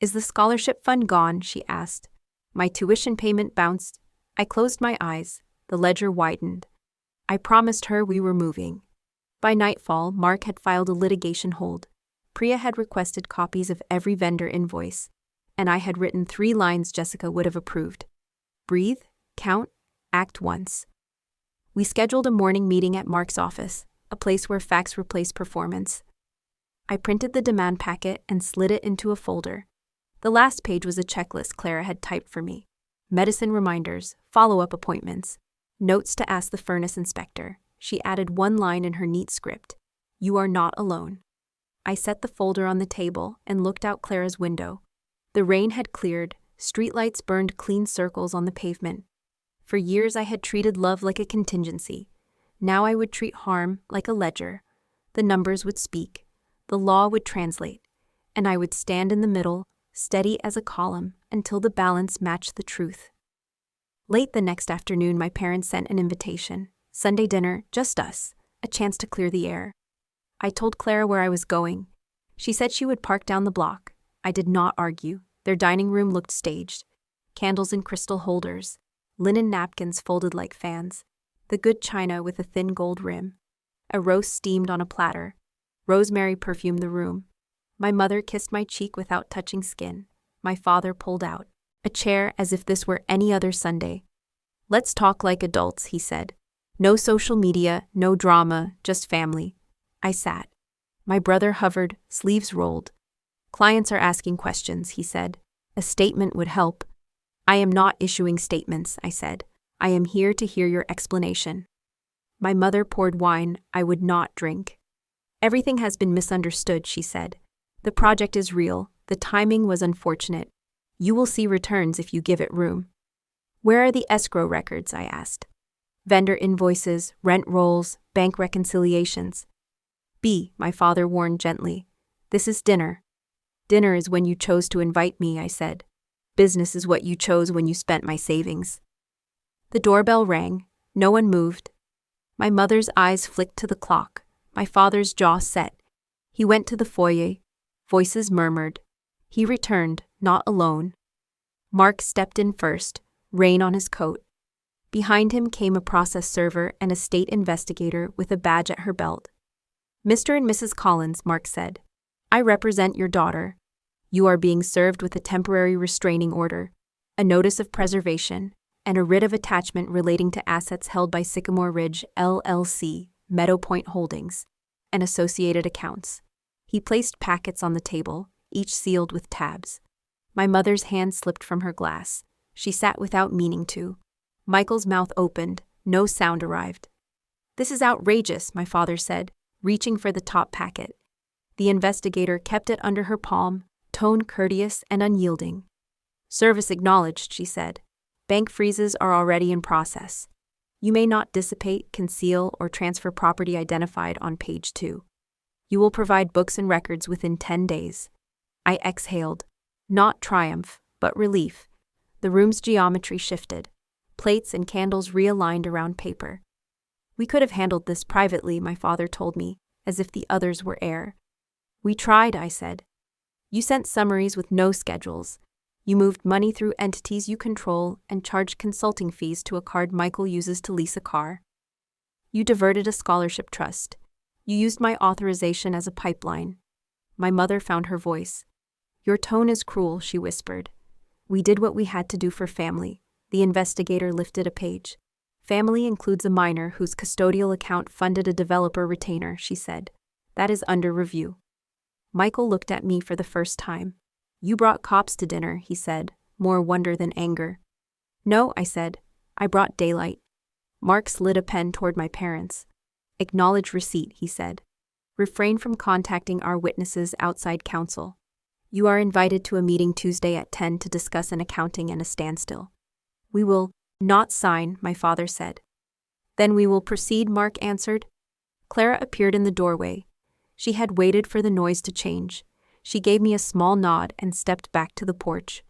A: Is the scholarship fund gone? She asked. My tuition payment bounced. I closed my eyes. The ledger widened. I promised her we were moving. By nightfall, Mark had filed a litigation hold. Priya had requested copies of every vendor invoice, and I had written 3 lines Jessica would have approved. Breathe, count, act once. We scheduled a morning meeting at Mark's office, a place where facts replaced performance. I printed the demand packet and slid it into a folder. The last page was a checklist Clara had typed for me. Medicine reminders, follow-up appointments, notes to ask the furnace inspector. She added 1 line in her neat script. You are not alone. I set the folder on the table and looked out Clara's window. The rain had cleared, streetlights burned clean circles on the pavement. For years I had treated love like a contingency. Now I would treat harm like a ledger. The numbers would speak. The law would translate. And I would stand in the middle, steady as a column, until the balance matched the truth. Late the next afternoon, my parents sent an invitation. Sunday dinner, just us, a chance to clear the air. I told Clara where I was going. She said she would park down the block. I did not argue. Their dining room looked staged. Candles in crystal holders, linen napkins folded like fans, the good china with a thin gold rim. A roast steamed on a platter. Rosemary perfumed the room. My mother kissed my cheek without touching skin. My father pulled out a chair as if this were any other Sunday. "Let's talk like adults," he said. "No social media, no drama, just family." I sat. My brother hovered, sleeves rolled. "Clients are asking questions," he said. "A statement would help." "I am not issuing statements," I said. "I am here to hear your explanation." My mother poured wine I would not drink. "Everything has been misunderstood," she said. "The project is real. The timing was unfortunate. You will see returns if you give it room." "Where are the escrow records?" I asked. "Vendor invoices, rent rolls, bank reconciliations." My father warned gently. "This is dinner." "Dinner is when you chose to invite me," I said. "Business is what you chose when you spent my savings." The doorbell rang. No one moved. My mother's eyes flicked to the clock. My father's jaw set. He went to the foyer. Voices murmured. He returned, not alone. Mark stepped in first, rain on his coat. Behind him came a process server and a state investigator with a badge at her belt. "Mr. and Mrs. Collins," Mark said. "I represent your daughter. You are being served with a temporary restraining order, a notice of preservation, and a writ of attachment relating to assets held by Sycamore Ridge, LLC, Meadow Point Holdings, and associated accounts." He placed packets on the table, each sealed with tabs. My mother's hand slipped from her glass. She sat without meaning to. Michael's mouth opened. No sound arrived. "This is outrageous," my father said, reaching for the top packet. The investigator kept it under her palm, tone courteous and unyielding. "Service acknowledged," she said. "Bank freezes are already in process. You may not dissipate, conceal, or transfer property identified on page 2. You will provide books and records within 10 days. I exhaled. Not triumph, but relief. The room's geometry shifted. Plates and candles realigned around paper. "We could have handled this privately," my father told me, as if the others were air. "We tried," I said. "You sent summaries with no schedules. You moved money through entities you control and charged consulting fees to a card Michael uses to lease a car. You diverted a scholarship trust. You used my authorization as a pipeline." My mother found her voice. "Your tone is cruel," she whispered. "We did what we had to do for family." The investigator lifted a page. "Family includes a minor whose custodial account funded a developer retainer," she said. "That is under review." Michael looked at me for the first time. "You brought cops to dinner," he said, more wonder than anger. "No," I said. "I brought daylight." Mark slid a pen toward my parents. "Acknowledge receipt," he said. "Refrain from contacting our witnesses outside counsel. You are invited to a meeting Tuesday at 10 to discuss an accounting and a standstill." "We will not sign," my father said. "Then we will proceed," Mark answered. Clara appeared in the doorway. She had waited for the noise to change. She gave me a small nod and stepped back to the porch.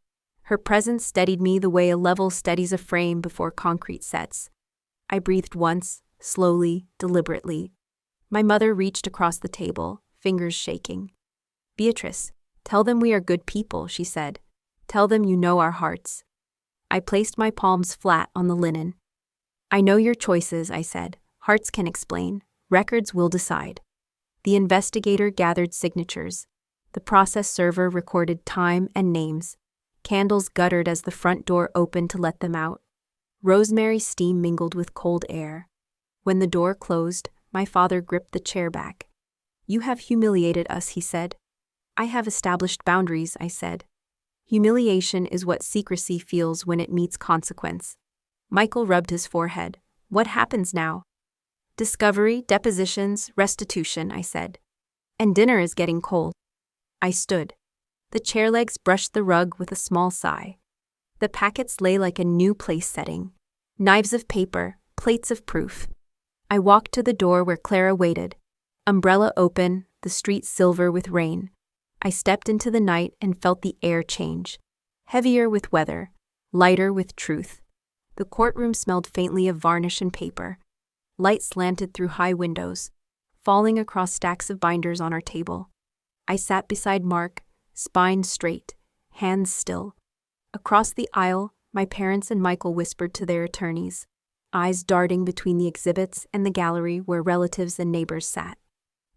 A: Her presence steadied me the way a level steadies a frame before concrete sets. I breathed once, slowly, deliberately. My mother reached across the table, fingers shaking. "Beatrice, tell them we are good people," she said. "Tell them you know our hearts." I placed my palms flat on the linen. "I know your choices," I said. "Hearts can explain. Records will decide." The investigator gathered signatures. The process server recorded time and names. Candles guttered as the front door opened to let them out. Rosemary steam mingled with cold air. When the door closed, my father gripped the chair back. "You have humiliated us," he said. "I have established boundaries," I said. Humiliation is what secrecy feels when it meets consequence. Michael rubbed his forehead. "What happens now?" "Discovery, depositions, restitution," I said. "And dinner is getting cold." I stood. The chair legs brushed the rug with a small sigh. The packets lay like a new place setting. Knives of paper, plates of proof. I walked to the door where Clara waited. Umbrella open, the street silver with rain. I stepped into the night and felt the air change. Heavier with weather, lighter with truth. The courtroom smelled faintly of varnish and paper. Light slanted through high windows, falling across stacks of binders on our table. I sat beside Mark, spine straight, hands still. Across the aisle, my parents and Michael whispered to their attorneys, eyes darting between the exhibits and the gallery where relatives and neighbors sat.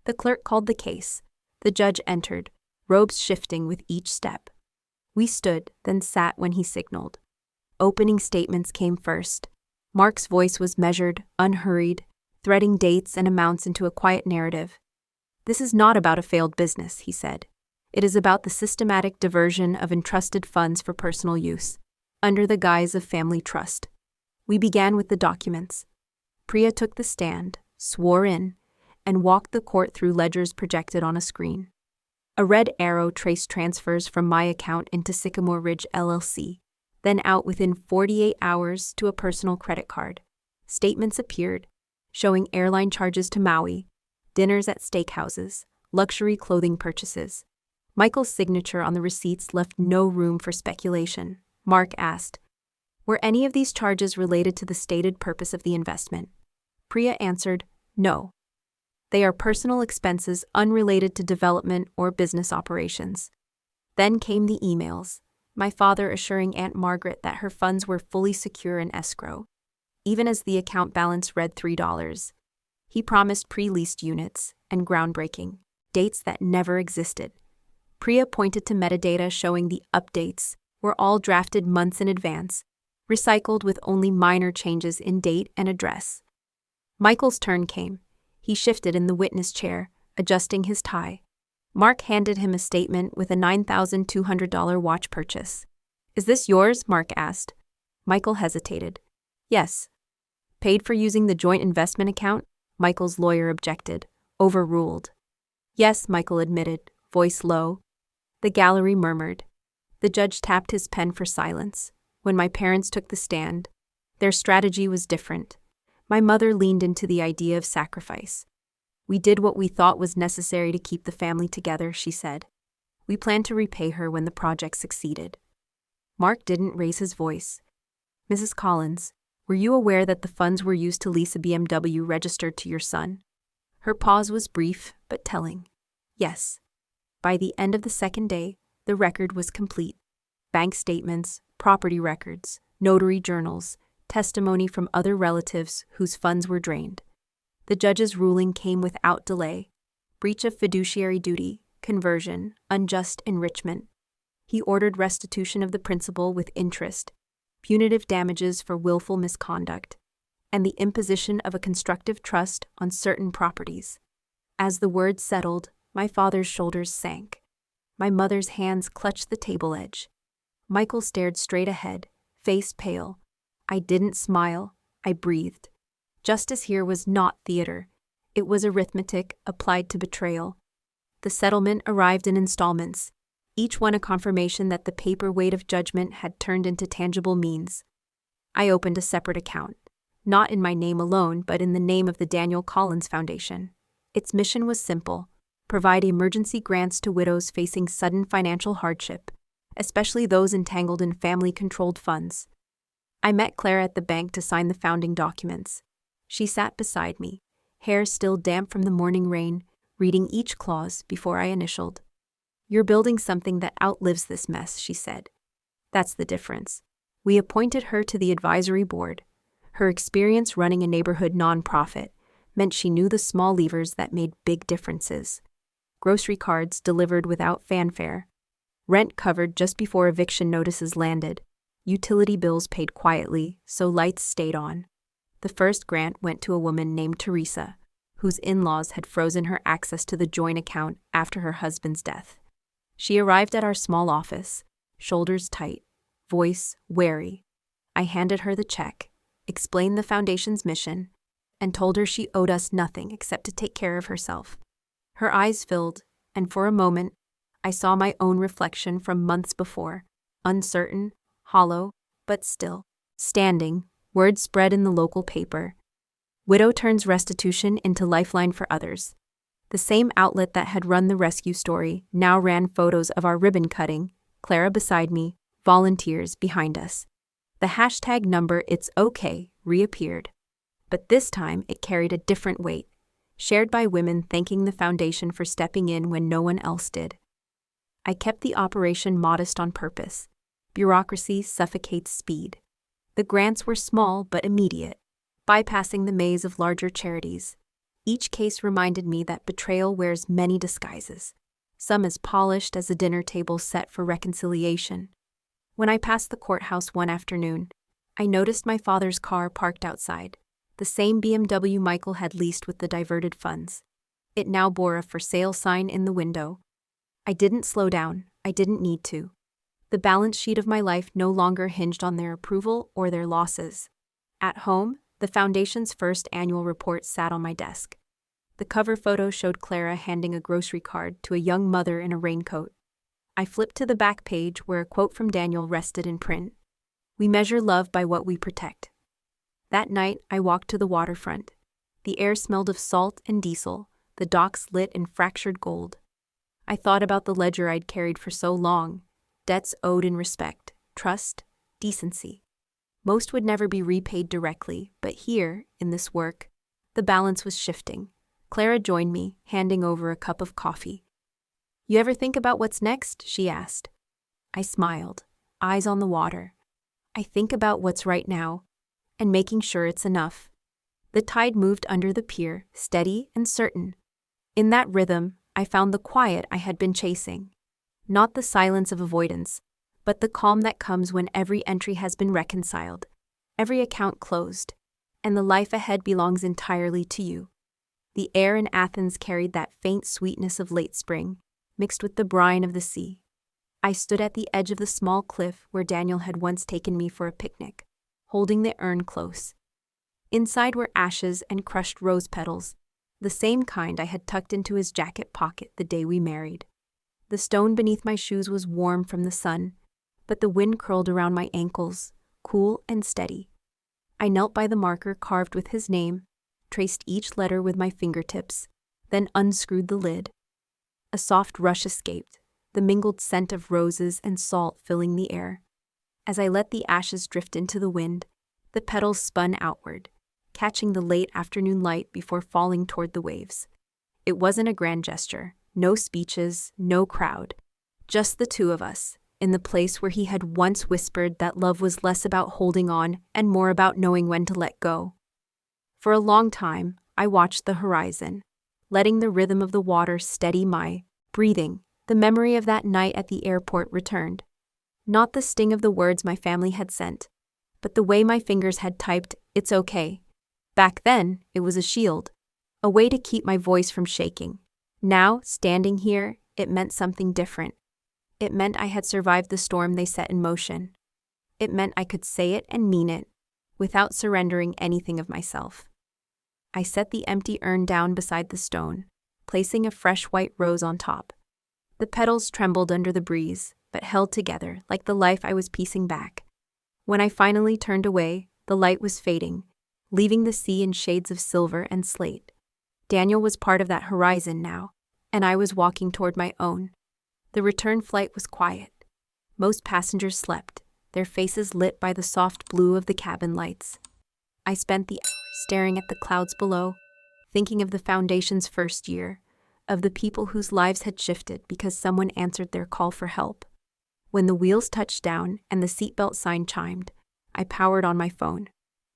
A: The clerk called the case. The judge entered, robes shifting with each step. We stood, then sat when he signaled. Opening statements came first. Mark's voice was measured, unhurried, threading dates and amounts into a quiet narrative. "This is not about a failed business," he said. "It is about the systematic diversion of entrusted funds for personal use, under the guise of family trust." We began with the documents. Priya took the stand, swore in, and walked the court through ledgers projected on a screen. A red arrow traced transfers from my account into Sycamore Ridge LLC, then out within 48 hours to a personal credit card. Statements appeared, showing airline charges to Maui, dinners at steakhouses, luxury clothing purchases. Michael's signature on the receipts left no room for speculation. Mark asked, "Were any of these charges related to the stated purpose of the investment?" Priya answered, "No. They are personal expenses unrelated to development or business operations." Then came the emails, my father assuring Aunt Margaret that her funds were fully secure in escrow, even as the account balance read $3. He promised pre-leased units and groundbreaking, dates that never existed. Priya pointed to metadata showing the updates were all drafted months in advance, recycled with only minor changes in date and address. Michael's turn came. He shifted in the witness chair, adjusting his tie. Mark handed him a statement with a $9,200 watch purchase. "Is this yours?" Mark asked. Michael hesitated. "Yes." "Paid for using the joint investment account?" Michael's lawyer objected. Overruled. "Yes," Michael admitted, voice low. The gallery murmured. The judge tapped his pen for silence. When my parents took the stand, their strategy was different. My mother leaned into the idea of sacrifice. "We did what we thought was necessary to keep the family together," she said. "We planned to repay her when the project succeeded." Mark didn't raise his voice. "Mrs. Collins, were you aware that the funds were used to lease a BMW registered to your son?" Her pause was brief, but telling. "Yes." By the end of the second day, the record was complete. Bank statements, property records, notary journals, testimony from other relatives whose funds were drained. The judge's ruling came without delay. Breach of fiduciary duty, conversion, unjust enrichment. He ordered restitution of the principal with interest, punitive damages for willful misconduct, and the imposition of a constructive trust on certain properties. As the words settled, my father's shoulders sank. My mother's hands clutched the table edge. Michael stared straight ahead, face pale. I didn't smile, I breathed. Justice here was not theater. It was arithmetic applied to betrayal. The settlement arrived in installments, each one a confirmation that the paper weight of judgment had turned into tangible means. I opened a separate account, not in my name alone, but in the name of the Daniel Collins Foundation. Its mission was simple: provide emergency grants to widows facing sudden financial hardship, especially those entangled in family-controlled funds. I met Clara at the bank to sign the founding documents. She sat beside me, hair still damp from the morning rain, reading each clause before I initialed. "You're building something that outlives this mess," she said. "That's the difference." We appointed her to the advisory board. Her experience running a neighborhood nonprofit meant she knew the small levers that made big differences. Grocery cards delivered without fanfare. Rent covered just before eviction notices landed. Utility bills paid quietly, so lights stayed on. The first grant went to a woman named Teresa, whose in-laws had frozen her access to the joint account after her husband's death. She arrived at our small office, shoulders tight, voice wary. I handed her the check, explained the foundation's mission, and told her she owed us nothing except to take care of herself. Her eyes filled, and for a moment, I saw my own reflection from months before, uncertain, hollow, but still. Standing, word spread in the local paper. Widow turns restitution into lifeline for others. The same outlet that had run the rescue story now ran photos of our ribbon cutting, Clara beside me, volunteers behind us. The hashtag number "It's Okay" reappeared. But this time it carried a different weight, shared by women thanking the foundation for stepping in when no one else did. I kept the operation modest on purpose. Bureaucracy suffocates speed. The grants were small but immediate, bypassing the maze of larger charities. Each case reminded me that betrayal wears many disguises, some as polished as a dinner table set for reconciliation. When I passed the courthouse one afternoon, I noticed my father's car parked outside, the same BMW Michael had leased with the diverted funds. It now bore a for sale sign in the window. I didn't slow down, I didn't need to. The balance sheet of my life no longer hinged on their approval or their losses. At home, the Foundation's first annual report sat on my desk. The cover photo showed Clara handing a grocery card to a young mother in a raincoat. I flipped to the back page where a quote from Daniel rested in print. "We measure love by what we protect." That night, I walked to the waterfront. The air smelled of salt and diesel, the docks lit in fractured gold. I thought about the ledger I'd carried for so long, debts owed in respect, trust, decency. Most would never be repaid directly, but here, in this work, the balance was shifting. Clara joined me, handing over a cup of coffee. "You ever think about what's next?" she asked. I smiled, eyes on the water. I think about what's right now, and making sure it's enough. The tide moved under the pier, steady and certain. In that rhythm, I found the quiet I had been chasing. Not the silence of avoidance, but the calm that comes when every entry has been reconciled, every account closed, and the life ahead belongs entirely to you. The air in Athens carried that faint sweetness of late spring, mixed with the brine of the sea. I stood at the edge of the small cliff where Daniel had once taken me for a picnic, holding the urn close. Inside were ashes and crushed rose petals, the same kind I had tucked into his jacket pocket the day we married. The stone beneath my shoes was warm from the sun, but the wind curled around my ankles, cool and steady. I knelt by the marker carved with his name, traced each letter with my fingertips, then unscrewed the lid. A soft rush escaped, the mingled scent of roses and salt filling the air. As I let the ashes drift into the wind, the petals spun outward, catching the late afternoon light before falling toward the waves. It wasn't a grand gesture, no speeches, no crowd, just the two of us, in the place where he had once whispered that love was less about holding on and more about knowing when to let go. For a long time, I watched the horizon, letting the rhythm of the water steady my breathing. The memory of that night at the airport returned. Not the sting of the words my family had sent, but the way my fingers had typed, "It's okay." Back then, it was a shield, a way to keep my voice from shaking. Now, standing here, it meant something different. It meant I had survived the storm they set in motion. It meant I could say it and mean it, without surrendering anything of myself. I set the empty urn down beside the stone, placing a fresh white rose on top. The petals trembled under the breeze, but held together like the life I was piecing back. When I finally turned away, the light was fading, leaving the sea in shades of silver and slate. Daniel was part of that horizon now, and I was walking toward my own. The return flight was quiet. Most passengers slept, their faces lit by the soft blue of the cabin lights. I spent the hours staring at the clouds below, thinking of the Foundation's first year, of the people whose lives had shifted because someone answered their call for help. When the wheels touched down and the seatbelt sign chimed, I powered on my phone.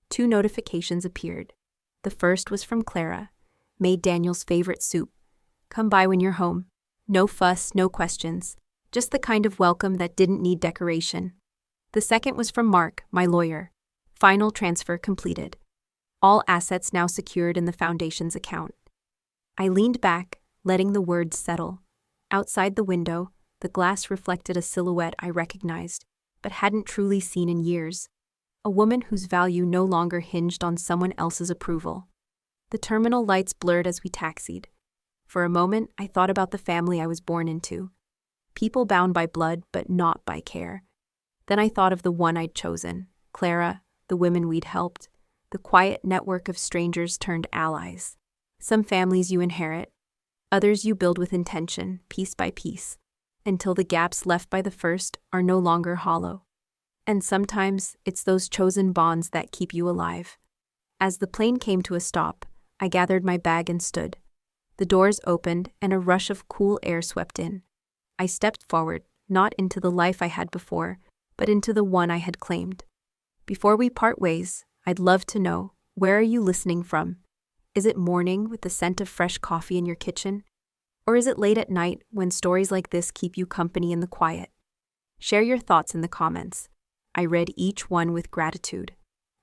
A: 2 notifications appeared. The first was from Clara, made Daniel's favorite soup. "Come by when you're home. No fuss, no questions. Just the kind of welcome that didn't need decoration." The second was from Mark, my lawyer. "Final transfer completed. All assets now secured in the Foundation's account." I leaned back, letting the words settle. Outside the window, the glass reflected a silhouette I recognized, but hadn't truly seen in years. A woman whose value no longer hinged on someone else's approval. The terminal lights blurred as we taxied. For a moment, I thought about the family I was born into. People bound by blood, but not by care. Then I thought of the one I'd chosen, Clara, the women we'd helped, the quiet network of strangers turned allies. Some families you inherit, others you build with intention, piece by piece, until the gaps left by the first are no longer hollow. And sometimes it's those chosen bonds that keep you alive. As the plane came to a stop, I gathered my bag and stood. The doors opened and a rush of cool air swept in. I stepped forward, not into the life I had before, but into the one I had claimed. Before we part ways, I'd love to know, where are you listening from? Is it morning with the scent of fresh coffee in your kitchen? Or is it late at night when stories like this keep you company in the quiet? Share your thoughts in the comments. I read each one with gratitude.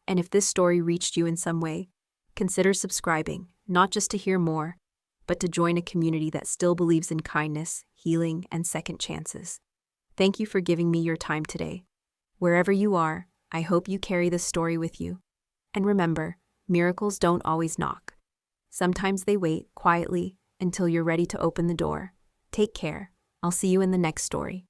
A: And if this story reached you in some way, consider subscribing, not just to hear more, but to join a community that still believes in kindness, healing, and second chances. Thank you for giving me your time today. Wherever you are, I hope you carry this story with you. And remember, miracles don't always knock. Sometimes they wait quietly until you're ready to open the door. Take care. I'll see you in the next story.